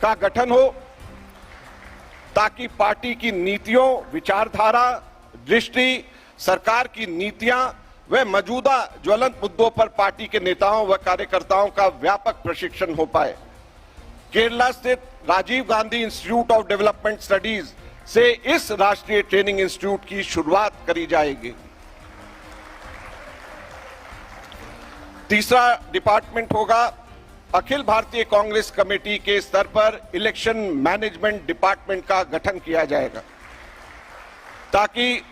का गठन हो, ताकि पार्टी की नीतियों, विचारधारा, दृष्टि, सरकार की नीतियां व मौजूदा ज्वलंत मुद्दों पर पार्टी के नेताओं व कार्यकर्ताओं का व्यापक प्रशिक्षण हो पाए। केरला स्थित Rajiv Gandhi institute of development studies से इस राष्ट्रीय ट्रेनिंग इंस्टीट्यूट की शुरुआत करी जाएगी। तीसरा डिपार्टमेंट होगा अखिल भारतीय कांग्रेस कमेटी के स्तर पर इलेक्शन मैनेजमेंट डिपार्टमेंट का गठन किया जाएगा, ताकि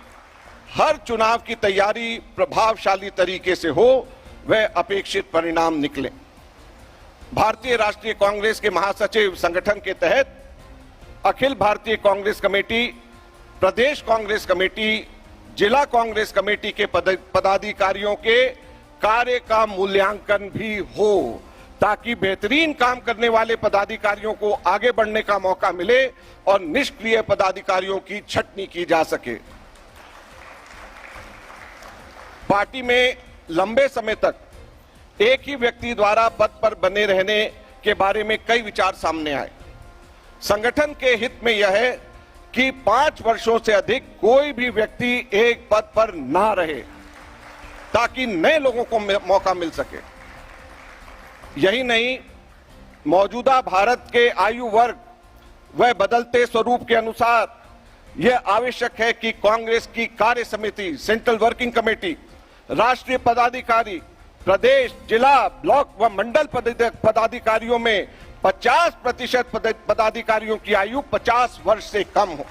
हर चुनाव की तैयारी प्रभावशाली तरीके से हो व अपेक्षित परिणाम निकले। भारतीय राष्ट्रीय कांग्रेस के महासचिव संगठन के तहत अखिल भारतीय कांग्रेस कमेटी, प्रदेश कांग्रेस कमेटी, जिला कांग्रेस कमेटी के पदाधिकारियों के कार्य का मूल्यांकन भी हो, ताकि बेहतरीन काम करने वाले पदाधिकारियों को आगे बढ़ने का मौका मिले और निष्क्रिय पदाधिकारियों की छटनी की जा सके। पार्टी में लंबे समय तक एक ही व्यक्ति द्वारा पद पर बने रहने के बारे में कई विचार सामने आए। संगठन के हित में यह है कि 5 वर्षों से अधिक कोई भी व्यक्ति एक पद पर ना रहे, ताकि नए लोगों को मौका मिल सके। यही नहीं, मौजूदा भारत के आयु वर्ग व बदलते स्वरूप के अनुसार यह आवश्यक है कि कांग्रेस की कार्य समिति, सेंट्रल वर्किंग कमेटी, राष्ट्रीय पदाधिकारी, प्रदेश, जिला, ब्लॉक व मंडल पदाधिकारियों में 50% पदाधिकारियों की आयु 50 वर्ष से कम हो।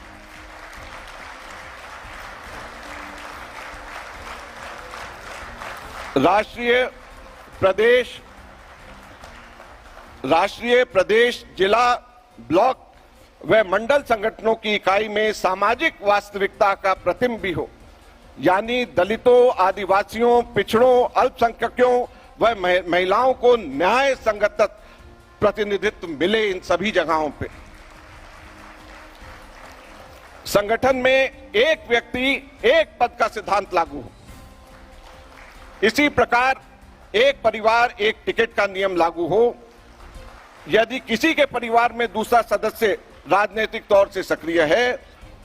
राष्ट्रीय, प्रदेश, जिला, ब्लॉक व मंडल संगठनों की इकाई में सामाजिक वास्तविकता का प्रतिबिंब भी हो, यानी दलितों, आदिवासियों, पिछड़ों, अल्पसंख्यकों व महिलाओं को न्याय संगत प्रतिनिधित्व मिले। इन सभी जगहों पे संगठन में एक व्यक्ति एक पद का सिद्धांत लागू हो। इसी प्रकार एक परिवार एक टिकट का नियम लागू हो। यदि किसी के परिवार में दूसरा सदस्य राजनीतिक तौर से सक्रिय है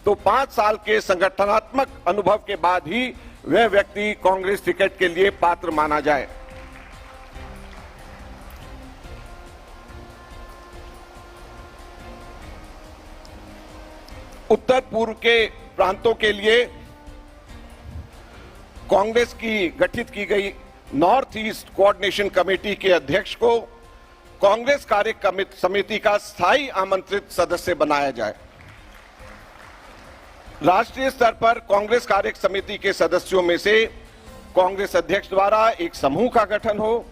तो 5 साल के संगठनात्मक अनुभव के बाद ही वह व्यक्ति कांग्रेस टिकट के लिए पात्र माना जाए। उत्तर पूर्व के प्रांतों के लिए कांग्रेस की गठित की गई नॉर्थ ईस्ट कोऑर्डिनेशन कमेटी के अध्यक्ष को कांग्रेस कार्य समिति का स्थायी आमंत्रित सदस्य बनाया जाए। राष्ट्रीय स्तर पर कांग्रेस कार्य समिति के सदस्यों में से कांग्रेस अध्यक्ष द्वारा एक समूह का गठन हो,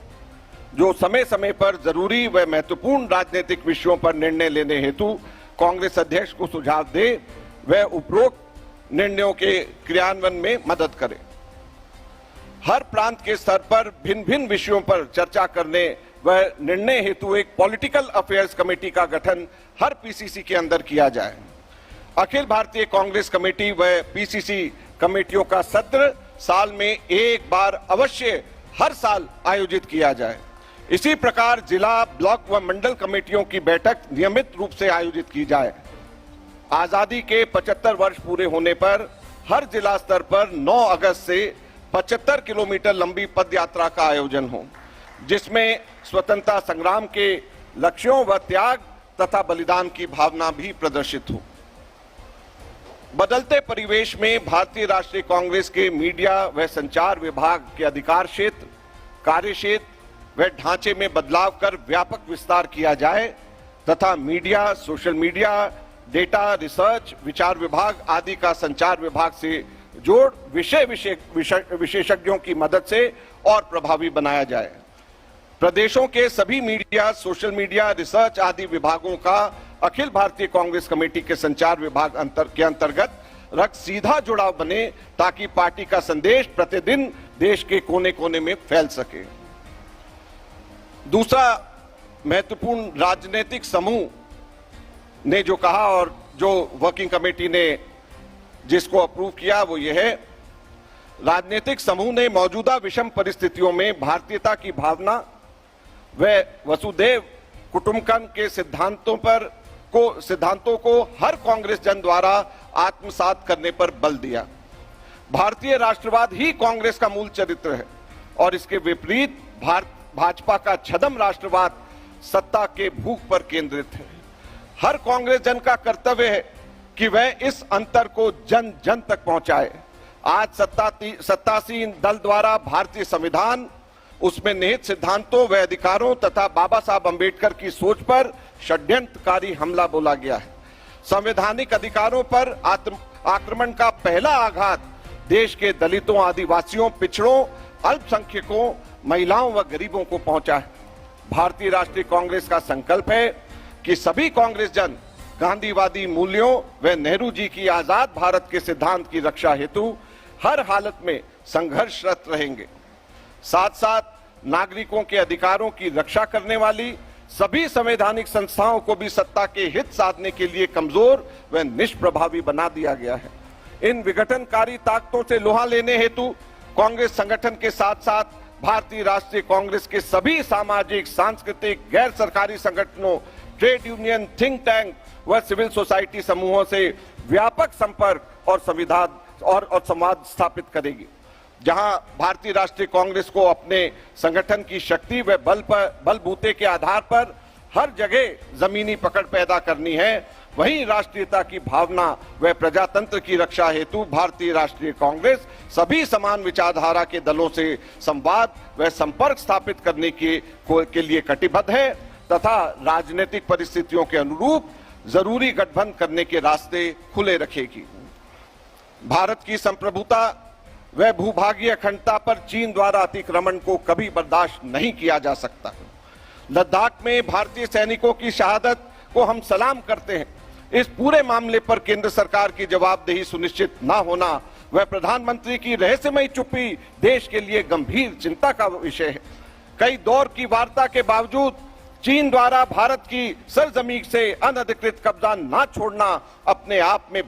जो समय समय पर जरूरी व महत्वपूर्ण राजनीतिक विषयों पर निर्णय लेने हेतु कांग्रेस अध्यक्ष को सुझाव दे व उपरोक्त निर्णयों के क्रियान्वयन में मदद करे। हर प्रांत के स्तर पर भिन्न भिन्न विषयों पर चर्चा करने व निर्णय हेतु एक पॉलिटिकल अफेयर्स कमेटी का गठन हर पीसीसी के अंदर किया जाए। अखिल भारतीय कांग्रेस कमेटी व पीसीसी कमेटियों का सत्र साल में एक बार अवश्य हर साल आयोजित किया जाए। इसी प्रकार जिला, ब्लॉक व मंडल कमेटियों की बैठक नियमित रूप से आयोजित की जाए। आजादी के 75 वर्ष पूरे होने पर हर जिला स्तर पर 9 अगस्त से 75 किलोमीटर लंबी पद यात्रा का आयोजन हो, जिसमें स्वतंत्रता संग्राम के लक्ष्यों व त्याग तथा बलिदान की भावना भी प्रदर्शित हो। बदलते परिवेश में भारतीय राष्ट्रीय कांग्रेस के मीडिया व संचार विभाग के अधिकार क्षेत्र, कार्य क्षेत्र व ढांचे में बदलाव कर व्यापक विस्तार किया जाए तथा media, social media, data research, विचार विभाग आदि का संचार विभाग से जोड़ विशेषज्ञों की मदद से और प्रभावी बनाया जाए। प्रदेशों के सभी मीडिया, सोशल मीडिया, रिसर्च आदि विभागों का अखिल भारतीय कांग्रेस कमेटी के संचार विभाग के अंतर्गत रख सीधा जुड़ाव बने, ताकि पार्टी का संदेश प्रतिदिन देश के कोने कोने में फैल सके। दूसरा महत्वपूर्ण राजनीतिक समूह ने जो कहा और जो वर्किंग कमेटी ने जिसको अप्रूव किया वो ये है, राजनीतिक समूह ने मौजूदा विषम परिस्थितियों में भारतीयता की भावना व वसुधैव कुटुंबकम के सिद्धांतों को हर कांग्रेस जन द्वारा आत्मसात करने पर बल दिया। भारतीय राष्ट्रवाद ही कांग्रेस का मूल चरित्र है और इसके विपरीत भाजपा का छद्म राष्ट्रवाद सत्ता के भूख पर केंद्रित है। हर कांग्रेस जन का कर्तव्य है कि वह इस अंतर को जन जन तक पहुंचाए। आज सत्तासीन दल द्वारा भारतीय संविधान, उसमें निहित सिद्धांतों व अधिकारों तथा बाबा साहब अंबेडकर की सोच पर षड्यंत्रकारी हमला बोला गया है। संवैधानिक अधिकारों पर आक्रमण का पहला आघात देश के दलितों, आदिवासियों, पिछड़ों, अल्पसंख्यकों, महिलाओं व गरीबों को पहुंचा है। भारतीय राष्ट्रीय कांग्रेस का संकल्प है कि सभी कांग्रेस जन गांधीवादी मूल्यों व नेहरू जी की आजाद भारत के सिद्धांत की रक्षा हेतु हर हालत में संघर्षरत रहेंगे। साथ साथ नागरिकों के अधिकारों की रक्षा करने वाली सभी संवैधानिक संस्थाओं को भी सत्ता के हित साधने के लिए कमजोर व निष्प्रभावी बना दिया गया है। इन विघटनकारी ताकतों से लोहा लेने हेतु कांग्रेस संगठन के साथ साथ भारतीय राष्ट्रीय कांग्रेस के सभी सामाजिक, सांस्कृतिक, गैर सरकारी संगठनों, ट्रेड यूनियन, थिंक टैंक व सिविल सोसाइटी समूहों से व्यापक संपर्क और संवाद स्थापित करेगी। जहां भारतीय राष्ट्रीय कांग्रेस को अपने संगठन की शक्ति व बलबूते के आधार पर हर जगह जमीनी पकड़ पैदा करनी है, वहीं राष्ट्रीयता की भावना व प्रजातंत्र की रक्षा हेतु भारतीय राष्ट्रीय कांग्रेस सभी समान विचारधारा के दलों से संवाद व संपर्क स्थापित करने के लिए कटिबद्ध है तथा राजनीतिक परिस्थितियों के अनुरूप जरूरी गठबंधन करने के रास्ते खुले रखेगी। भारत की संप्रभुता व भूभागीय अखंडता पर चीन द्वारा अतिक्रमण को कभी बर्दाश्त नहीं किया जा सकता। लद्दाख में भारतीय सैनिकों की शहादत को हम सलाम करते हैं। इस पूरे मामले पर केंद्र सरकार की जवाबदेही सुनिश्चित न होना व प्रधानमंत्री की रहस्यमयी चुप्पी देश के लिए गंभीर चिंता का विषय है। कई दौर की वार्ता के बावजूद चीन द्वारा भारत की सरजमीन से अनधिकृत कब्जा न छोड़ना अपने आप में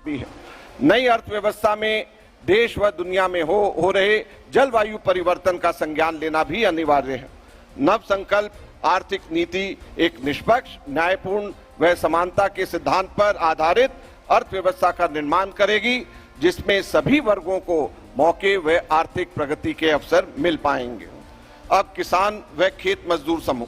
भी है। नई अर्थव्यवस्था में देश व दुनिया में हो रहे जलवायु परिवर्तन का संज्ञान लेना भी अनिवार्य है। नव संकल्प आर्थिक नीति एक निष्पक्ष, न्यायपूर्ण व समानता के सिद्धांत पर आधारित अर्थव्यवस्था का निर्माण करेगी, जिसमें सभी वर्गों को मौके व आर्थिक प्रगति के अवसर मिल पाएंगे। अब किसान व खेत मजदूर समूह।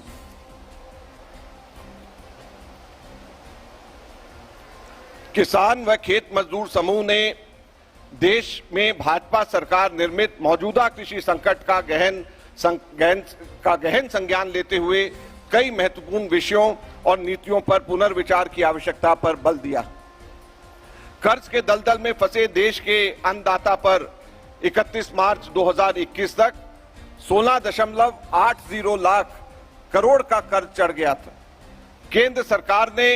किसान व खेत मजदूर समूह ने देश में भाजपा सरकार निर्मित मौजूदा कृषि संकट का गहन संज्ञान लेते हुए कई महत्वपूर्ण विषयों और नीतियों पर पुनर्विचार की आवश्यकता पर बल दिया। कर्ज के दलदल में फंसे देश के अन्नदाता पर 31 मार्च 2021 तक 16.80 लाख करोड़ का कर्ज चढ़ गया था। केंद्र सरकार ने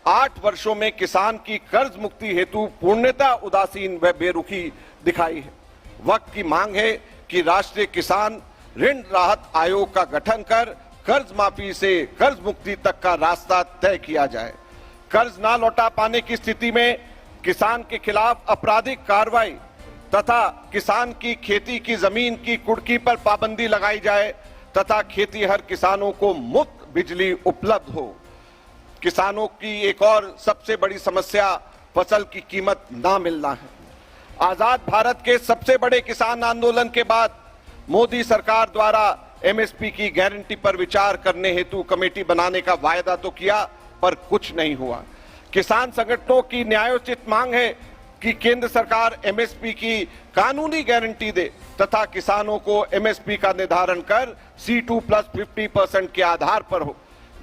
8 वर्षों में किसान की कर्ज मुक्ति हेतु पूर्णतः उदासीन व बेरुखी दिखाई है। वक्त की मांग है कि राष्ट्रीय किसान ऋण राहत आयोग का गठन कर कर्ज माफी से कर्ज मुक्ति तक का रास्ता तय किया जाए। कर्ज ना लौटा पाने की स्थिति में किसान के खिलाफ आपराधिक कार्रवाई तथा किसान की खेती की जमीन की कुर्की पर पाबंदी लगाई जाए तथा खेतीहर किसानों को मुफ्त बिजली उपलब्ध हो। किसानों की एक और सबसे बड़ी समस्या फसल की कीमत ना मिलना है। आजाद भारत के सबसे बड़े किसान आंदोलन के बाद मोदी सरकार द्वारा एमएसपी की गारंटी पर विचार करने हेतु कमेटी बनाने का वायदा तो किया, पर कुछ नहीं हुआ। किसान संगठनों की न्यायोचित मांग है कि केंद्र सरकार एमएसपी की कानूनी गारंटी दे तथा किसानों को एमएसपी का निर्धारण कर C2 + 50% के आधार पर हो,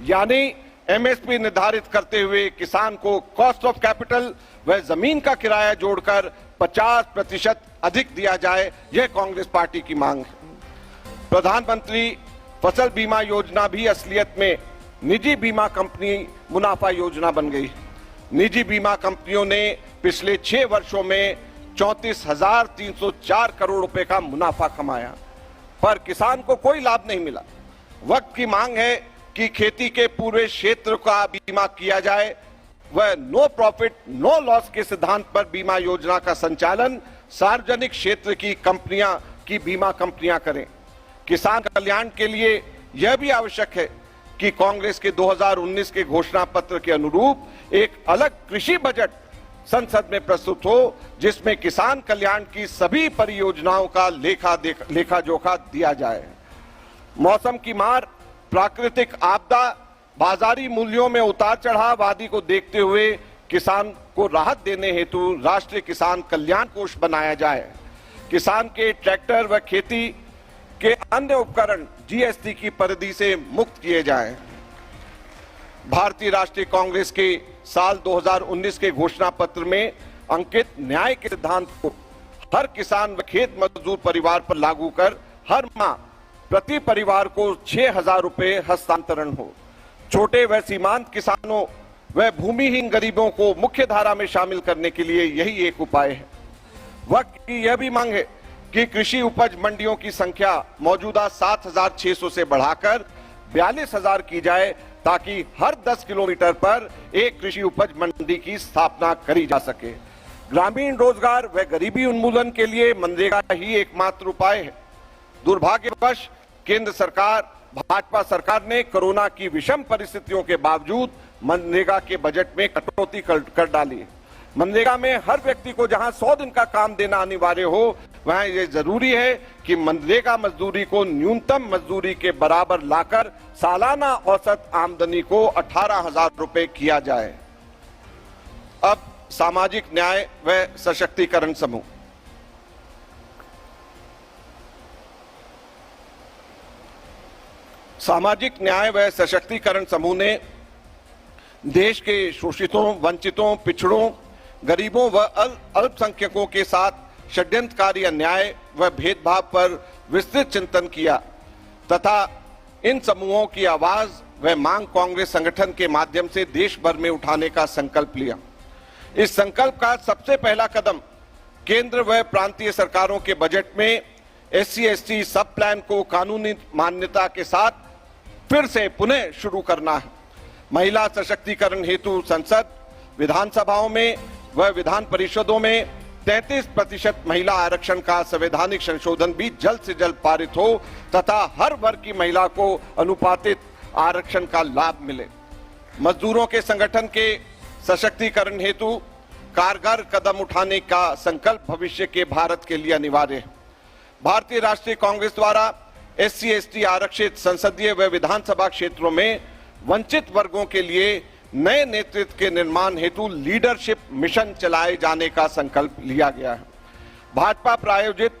यानी एमएसपी निर्धारित करते हुए किसान को कॉस्ट ऑफ कैपिटल व जमीन का किराया जोड़कर 50% अधिक दिया जाए। यह कांग्रेस पार्टी की मांग है। प्रधानमंत्री फसल बीमा योजना भी असलियत में निजी बीमा कंपनी मुनाफा योजना बन गई। निजी बीमा कंपनियों ने पिछले 6 वर्षों में 34,304 करोड़ रुपए का मुनाफा कमाया, पर किसान को कोई लाभ नहीं मिला। वक्त की मांग है कि खेती के पूरे क्षेत्र का बीमा किया जाए व नो प्रॉफिट नो लॉस के सिद्धांत पर बीमा योजना का संचालन सार्वजनिक क्षेत्र की कंपनियां की बीमा कंपनियां करें। किसान कल्याण के लिए यह भी आवश्यक है कि कांग्रेस के 2019 के घोषणा पत्र के अनुरूप एक अलग कृषि बजट संसद में प्रस्तुत हो, जिसमें किसान कल्याण की सभी परियोजनाओं का लेखा जोखा दिया जाए। मौसम की मार, प्राकृतिक आपदा, बाजारी मूल्यों में उतार चढ़ाव आदि को देखते हुए किसान को राहत देने हेतु राष्ट्रीय किसान कल्याण कोष बनाया जाए। किसान के ट्रैक्टर व खेती के अन्य उपकरण जीएसटी की परिधि से मुक्त किए जाएं। भारतीय राष्ट्रीय कांग्रेस के साल 2019 के घोषणा पत्र में अंकित न्याय के सिद्धांत को हर किसान व खेत मजदूर परिवार पर लागू कर हर माह प्रति परिवार को 6,000 रुपए हस्तांतरण हो। छोटे व सीमांत किसानों व भूमिहीन गरीबों को मुख्य धारा में शामिल करने के लिए यही एक उपाय है। वक्त की यह भी मांग है कि कृषि उपज मंडियों की संख्या मौजूदा 7,600 से बढ़ाकर 42,000 की जाए, ताकि हर 10 किलोमीटर पर एक कृषि उपज मंडी की स्थापना करी जा सके। ग्रामीण रोजगार व गरीबी उन्मूलन के लिए मनरेगा ही एकमात्र उपाय है। दुर्भाग्यवश केंद्र सरकार, भाजपा सरकार ने कोरोना की विषम परिस्थितियों के बावजूद मनरेगा के बजट में कटौती कर डाली। मनरेगा में हर व्यक्ति को जहां 100 दिन का काम देना अनिवार्य हो, वहां यह जरूरी है कि मनरेगा मजदूरी को न्यूनतम मजदूरी के बराबर लाकर सालाना औसत आमदनी को 18,000 रुपए किया जाए। अब सामाजिक न्याय व सशक्तिकरण समूह। सामाजिक न्याय व सशक्तिकरण समूह ने देश के शोषितों, वंचितों, पिछड़ों, गरीबों व अल्पसंख्यकों के साथ षड्यंत्रकारी अन्याय व भेदभाव पर विस्तृत चिंतन किया तथा इन समूहों की आवाज व मांग कांग्रेस संगठन के माध्यम से देश भर में उठाने का संकल्प लिया। इस संकल्प का सबसे पहला कदम केंद्र व प्रांतीय सरकारों के बजट में SC/ST सब प्लान को कानूनी मान्यता के साथ फिर से पुनः शुरू करना है। महिला सशक्तिकरण हेतु संसद, विधानसभाओं में व विधान परिषदों में 33% महिला आरक्षण का संवैधानिक संशोधन भी जल्द से जल्द पारित हो तथा हर वर्ग की महिला को अनुपातित आरक्षण का लाभ मिले। मजदूरों के संगठन के सशक्तिकरण हेतु कारगर कदम उठाने का संकल्प भविष्य के भारत के लिए अनिवार्य है। भारतीय राष्ट्रीय कांग्रेस द्वारा SC ST आरक्षित संसदीय व विधानसभा क्षेत्रों में वंचित वर्गों के लिए नए नेतृत्व के निर्माण हेतु लीडरशिप मिशन चलाए जाने का संकल्प लिया गया है। भाजपा प्रायोजित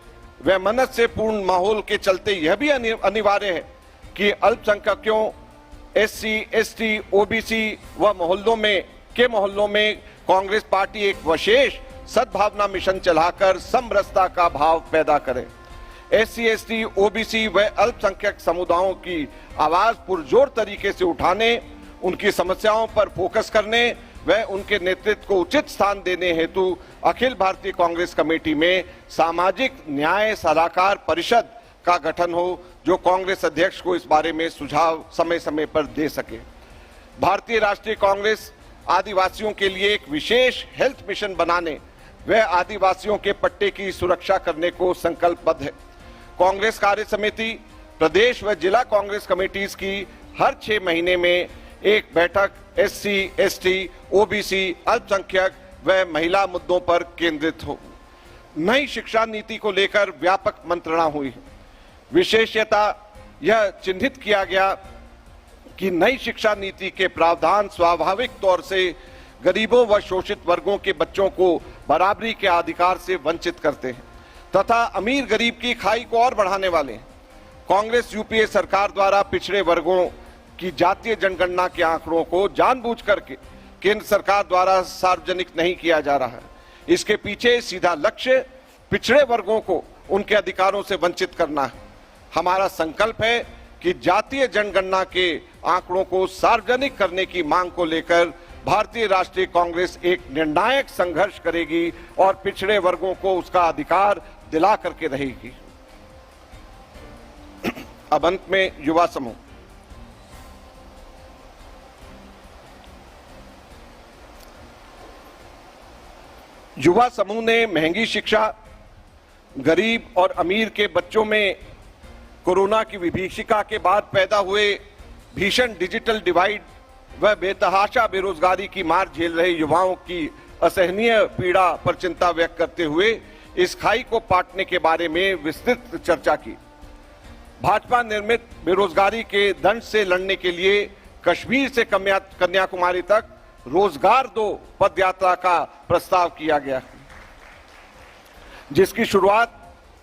व मनस से पूर्ण माहौल के चलते यह भी अनिवार्य है कि अल्पसंख्यकों, SC ST OBC व मोहल्लों में कांग्रेस पार्टी एक विशेष सद्भावना मिशन चलाकर समरसता का भाव पैदा करे। SC ST OBC व अल्पसंख्यक समुदायों की आवाज पुरजोर तरीके से उठाने, उनकी समस्याओं पर फोकस करने व उनके नेतृत्व को उचित स्थान देने हेतु अखिल भारतीय कांग्रेस कमेटी में सामाजिक न्याय सलाहकार परिषद का गठन हो, जो कांग्रेस अध्यक्ष को इस बारे में सुझाव समय समय पर दे सके। भारतीय राष्ट्रीय कांग्रेस आदिवासियों के लिए एक विशेष हेल्थ मिशन बनाने व आदिवासियों के पट्टे की सुरक्षा करने को संकल्पबद्ध है। कांग्रेस कार्य समिति प्रदेश व जिला कांग्रेस कमेटीज की हर 6 महीने में एक बैठक SC ST OBC अल्पसंख्यक व महिला मुद्दों पर केंद्रित हो। नई शिक्षा नीति को लेकर व्यापक मंत्रणा हुई है। विशेषता यह चिन्हित किया गया कि नई शिक्षा नीति के प्रावधान स्वाभाविक तौर से गरीबों व शोषित वर्गों के बच्चों को बराबरी के अधिकार से वंचित करते हैं तथा अमीर गरीब की खाई को और बढ़ाने वाले हैं। कांग्रेस UPA सरकार द्वारा पिछड़े वर्गों की जातीय जनगणना के आंकड़ों को जानबूझकर के केंद्र सरकार द्वारा सार्वजनिक नहीं किया जा रहा है। इसके पीछे सीधा लक्ष्य पिछड़े वर्गों को उनके अधिकारों से वंचित करना है। हमारा संकल्प है कि जातीय जनगणना के आंकड़ों को सार्वजनिक करने की मांग को लेकर भारतीय राष्ट्रीय कांग्रेस एक निर्णायक संघर्ष करेगी और पिछड़े वर्गों को उसका अधिकार दिला करके रहेगी। अब अंत में युवा समूह। युवा समूह ने महंगी शिक्षा, गरीब और अमीर के बच्चों में कोरोना की विभीषिका के बाद पैदा हुए भीषण डिजिटल डिवाइड व बेतहाशा बेरोजगारी की मार झेल रहे युवाओं की असहनीय पीड़ा पर चिंता व्यक्त करते हुए इस खाई को पाटने के बारे में विस्तृत चर्चा की। भाजपा निर्मित बेरोजगारी के दंश से लड़ने के लिए कश्मीर से कन्याकुमारी तक रोजगार दो पदयात्रा का प्रस्ताव किया गया, जिसकी शुरुआत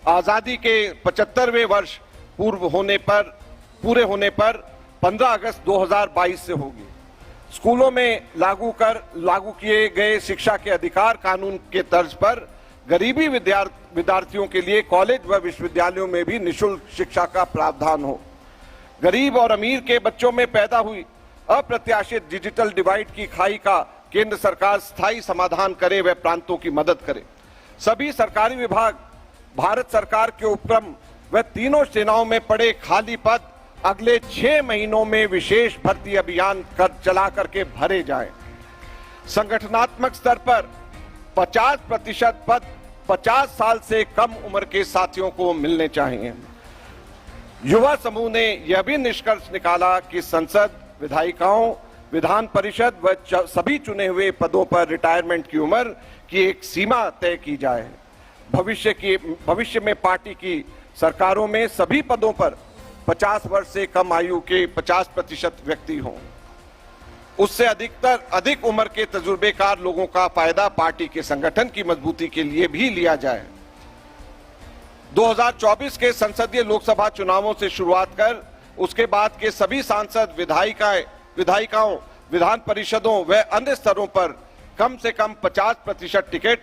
आजादी के 75वें वर्ष पूरे होने पर 15 अगस्त 2022 से होगी। स्कूलों में लागू किए गए शिक्षा के अधिकार कानून के तर्ज पर गरीबी विद्यार्थियों के लिए कॉलेज व विश्वविद्यालयों में भी निःशुल्क शिक्षा का प्रावधान हो। गरीब और अमीर के बच्चों में पैदा हुई अप्रत्याशित डिजिटल डिवाइड की खाई का केंद्र सरकार स्थायी समाधान करे व प्रांतों की मदद करे। सभी सरकारी विभाग भारत सरकार के उपक्रम व तीनों सेनाओं में पड़े खाली पद अगले 6 महीनों में विशेष भर्ती अभियान चला करके भरे जाएं। संगठनात्मक स्तर पर 50% पद 50 साल से कम उम्र के साथियों को मिलने चाहिए। युवा समूह ने यह भी निष्कर्ष निकाला कि संसद, विधायिकाओं, विधान परिषद व सभी चुने हुए पदों पर रिटायरमेंट की उम्र की एक सीमा तय की जाए। भविष्य में पार्टी की सरकारों में सभी पदों पर 50 वर्ष से कम आयु के 50% व्यक्ति हों। उससे अधिक उम्र के तजुर्बेकार लोगों का फायदा पार्टी के संगठन की मजबूती के लिए भी लिया जाए। 2024 के संसदीय लोकसभा चुनावों से शुरुआत कर उसके बाद के सभी सांसद, विधायिकाओं, विधान परिषदों व अन्य स्तरों पर कम से कम 50% टिकट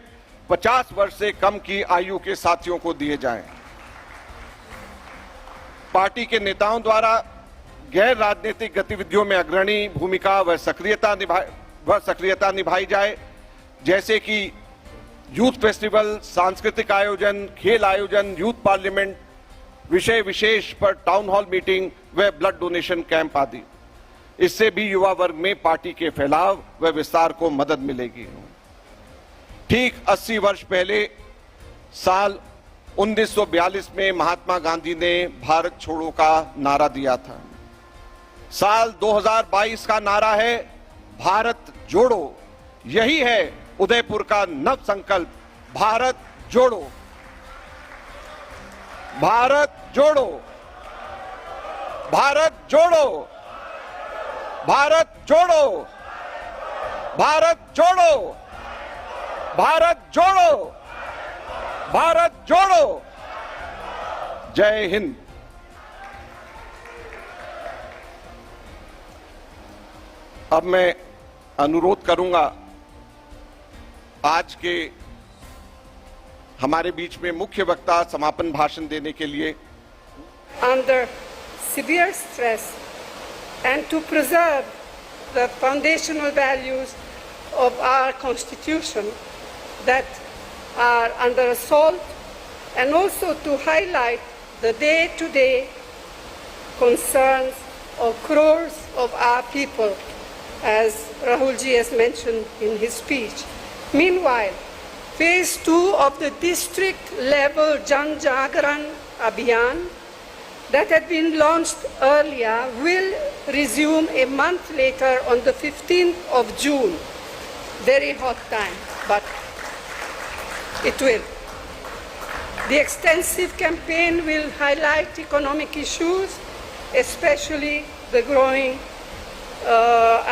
50 वर्ष से कम की आयु के साथियों को दिए जाएं। पार्टी के नेताओं द्वारा गैर राजनीतिक गतिविधियों में अग्रणी भूमिका व सक्रियता निभाई जाए, जैसे कि यूथ फेस्टिवल, सांस्कृतिक आयोजन, खेल आयोजन, यूथ पार्लियामेंट, विषय विशेष पर टाउन हॉल मीटिंग व ब्लड डोनेशन कैंप आदि। इससे भी युवा वर्ग में पार्टी के फैलाव व विस्तार को मदद मिलेगी। ठीक 80 वर्ष पहले साल 1942 में महात्मा गांधी ने भारत छोड़ो का नारा दिया था। साल 2022 का नारा है भारत जोड़ो। यही है उदयपुर का नव संकल्प, भारत जोड़ो, भारत जोड़ो, भारत जोड़ो, भारत जोड़ो, भारत जोड़ो, भारत जोड़ो, भारत जोड़ो। जय हिंद। अब मैं अनुरोध करूंगा आज के हमारे बीच में मुख्य वक्ता समापन भाषण देने के लिए। Under severe stress and to preserve the foundational values of our Constitution that are under assault, and also to highlight the day-to-day concerns of crores of our people, as Rahulji has mentioned in his speech. Meanwhile, phase 2 of the district level Jan Jagran Abhiyan that had been launched earlier will resume a month later on the 15th of June. Very hot time, but it will. The extensive campaign will highlight economic issues, especially the growing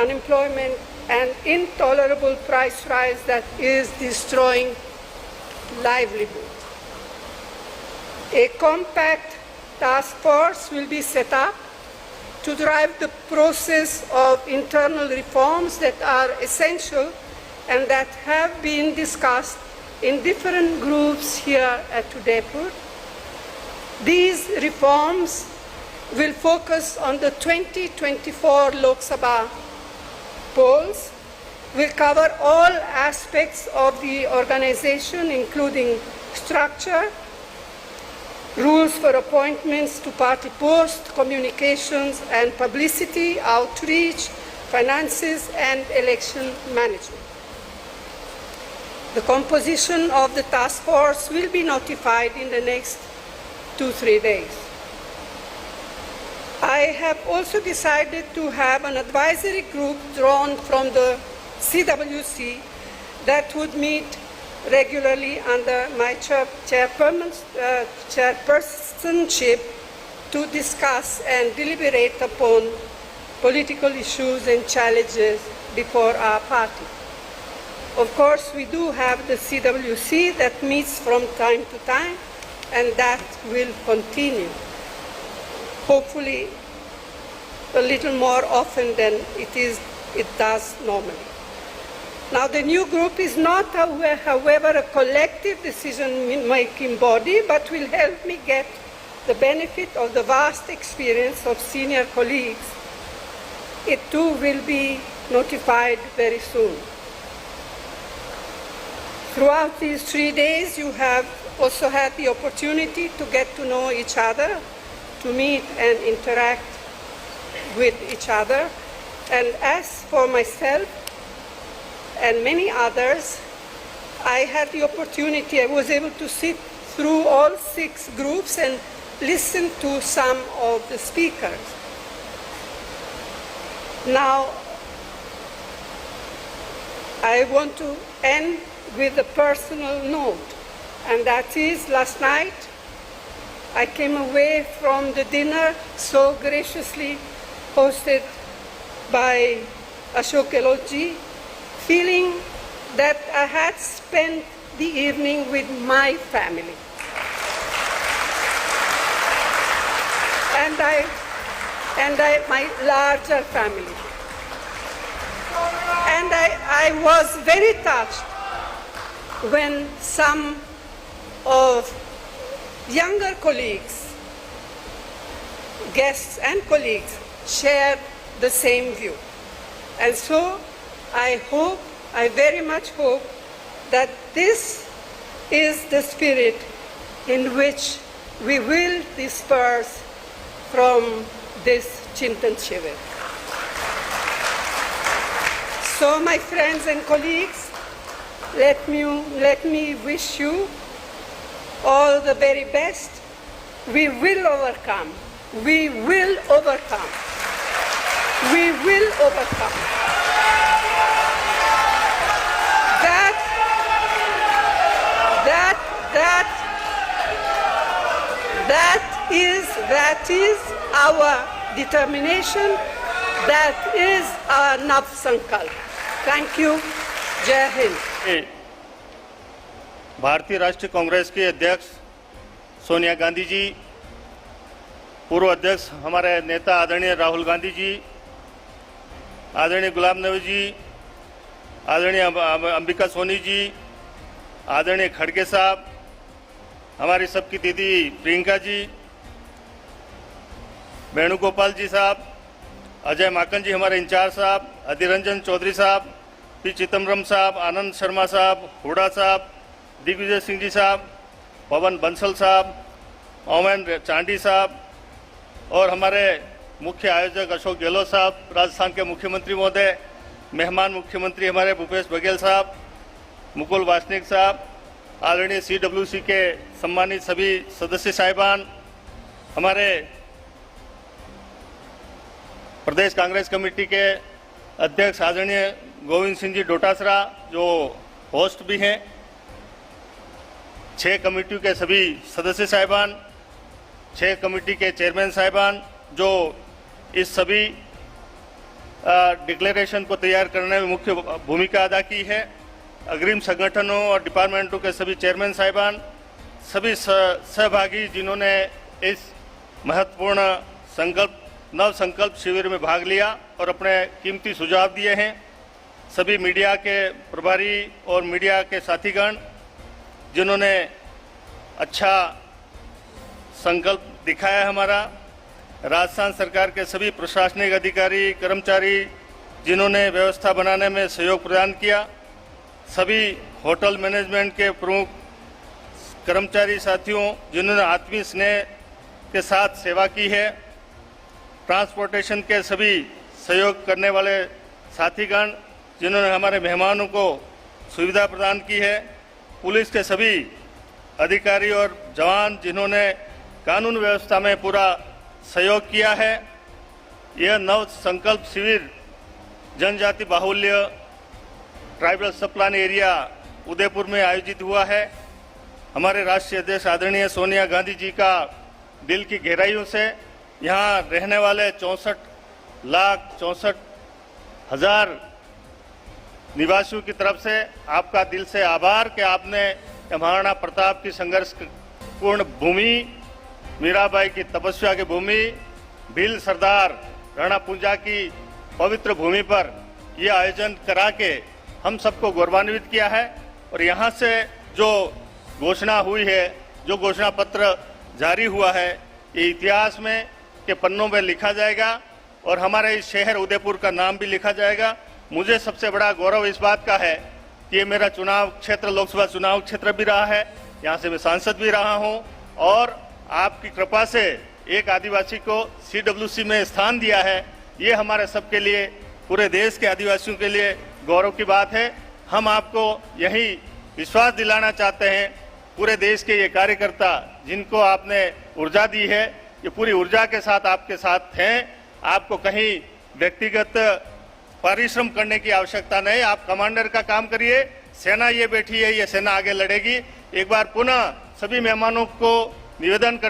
unemployment and intolerable price rise that is destroying livelihood. A compact task force will be set up to drive the process of internal reforms that are essential and that have been discussed in different groups here at Udaipur. These reforms will focus on the 2024 Lok Sabha polls, will cover all aspects of the organization, including structure, rules for appointments to party posts, communications and publicity, outreach, finances, and election management. The composition of the task force will be notified in the next 2-3 days. I have also decided to have an advisory group drawn from the CWC that would meet regularly under my chairpersonship to discuss and deliberate upon political issues and challenges before our party. Of course, we do have the CWC that meets from time to time, and that will continue. Hopefully, a little more often than it does normally. Now, the new group is not, however, a collective decision-making body, but will help me get the benefit of the vast experience of senior colleagues. It too will be notified very soon. Throughout these 3 days, you have also had the opportunity to get to know each other, to meet and interact with each other. And as for myself and many others, I had the opportunity, I was able to sit through all 6 groups and listen to some of the speakers. Now, I want to end with a personal note, and that is last night I came away from the dinner so graciously hosted by Ashok Gehlotji, feeling that I had spent the evening with my family. My larger family. And I was very touched when some of younger colleagues, guests and colleagues, shared the same view. And so I very much hope that this is the spirit in which we will disperse from this Chintan Shivir. So, my friends and colleagues, let me wish you all the very best. We will overcome. We will overcome. We will overcome. That is our determination. That is our Nav Sankalp. Thank you. Jai Hind. भारतीय राष्ट्रीय कांग्रेस के अध्यक्ष सोनिया गांधी जी, पूर्व अध्यक्ष हमारे नेता आदरणीय राहुल गांधी जी, आदरणीय गुलाम नबी जी, आदरणीय अंबिका सोनी जी, आदरणीय खड़गे साहब, हमारी सबकी दीदी प्रियंका जी, वेणुगोपाल जी साहब, अजय माकन जी हमारे इंचार्ज साहब, अधीर रंजन चौधरी साहब, पी चिदम्बरम साहब, आनंद शर्मा साहब, हुडा साहब, दिग्विजय सिंह जी साहब, पवन बंसल साहब, ओमन चांडी साहब और हमारे मुख्य आयोजक अशोक गहलोत साहब, राजस्थान के मुख्यमंत्री महोदय, मेहमान मुख्यमंत्री हमारे भूपेश बघेल साहब, मुकुल वासनिक साहब, आदरणीय CWC के सम्मानित सभी सदस्य साहिबान, हमारे प्रदेश कांग्रेस कमेटी के अध्यक्ष आदरणीय गोविंद सिंह जी डोटासरा जो होस्ट भी हैं, 6 कमेटियों के सभी सदस्य साहिबान, 6 कमेटी के चेयरमैन साहिबान जो इस सभी डिक्लेरेशन को तैयार करने में मुख्य भूमिका अदा की है, अग्रिम संगठनों और डिपार्टमेंटों के सभी चेयरमैन साहिबान, सभी सहभागी जिन्होंने इस महत्वपूर्ण नव संकल्प शिविर में भाग लिया और अपने कीमती सुझाव दिए हैं, सभी मीडिया के प्रभारी और मीडिया के साथीगण जिन्होंने अच्छा संकल्प दिखाया हमारा, राजस्थान सरकार के सभी प्रशासनिक अधिकारी कर्मचारी जिन्होंने व्यवस्था बनाने में सहयोग प्रदान किया, सभी होटल मैनेजमेंट के प्रमुख कर्मचारी साथियों जिन्होंने आत्मीय स्नेह के साथ सेवा की है, ट्रांसपोर्टेशन के सभी सहयोग करने वाले साथीगण जिन्होंने हमारे मेहमानों को सुविधा प्रदान की है, पुलिस के सभी अधिकारी और जवान जिन्होंने कानून व्यवस्था में पूरा सहयोग किया है। यह नव संकल्प शिविर जनजाति बाहुल्य ट्राइबल सब प्लान एरिया उदयपुर में आयोजित हुआ है। हमारे राष्ट्रीय अध्यक्ष आदरणीय सोनिया गांधी जी का दिल की गहराइयों से यहाँ रहने वाले 64,64,000 निवासियों की तरफ से आपका दिल से आभार कि आपने महाराणा प्रताप की संघर्षपूर्ण भूमि, मीराबाई की तपस्या की भूमि, भील सरदार राणा पूंजा की पवित्र भूमि पर यह आयोजन करा के हम सबको गौरवान्वित किया है। और यहाँ से जो घोषणा हुई है, जो घोषणा पत्र जारी हुआ है, ये इतिहास में के पन्नों में लिखा जाएगा और हमारे इस शहर उदयपुर का नाम भी लिखा जाएगा। मुझे सबसे बड़ा गौरव इस बात का है कि ये मेरा चुनाव क्षेत्र, लोकसभा चुनाव क्षेत्र भी रहा है, यहाँ से मैं सांसद भी रहा हूँ और आपकी कृपा से एक आदिवासी को CWC में स्थान दिया है। ये हमारे सबके लिए, पूरे देश के आदिवासियों के लिए गौरव की बात है। हम आपको यही विश्वास दिलाना चाहते हैं, पूरे देश के ये कार्यकर्ता जिनको आपने ऊर्जा दी है, ये पूरी ऊर्जा के साथ आपके साथ हैं। आपको कहीं व्यक्तिगत परिश्रम करने की आवश्यकता नहीं, आप कमांडर का काम करिए, सेना ये बैठी है, ये सेना आगे लड़ेगी। एक बार पुनः सभी मेहमानों को निवेदन कर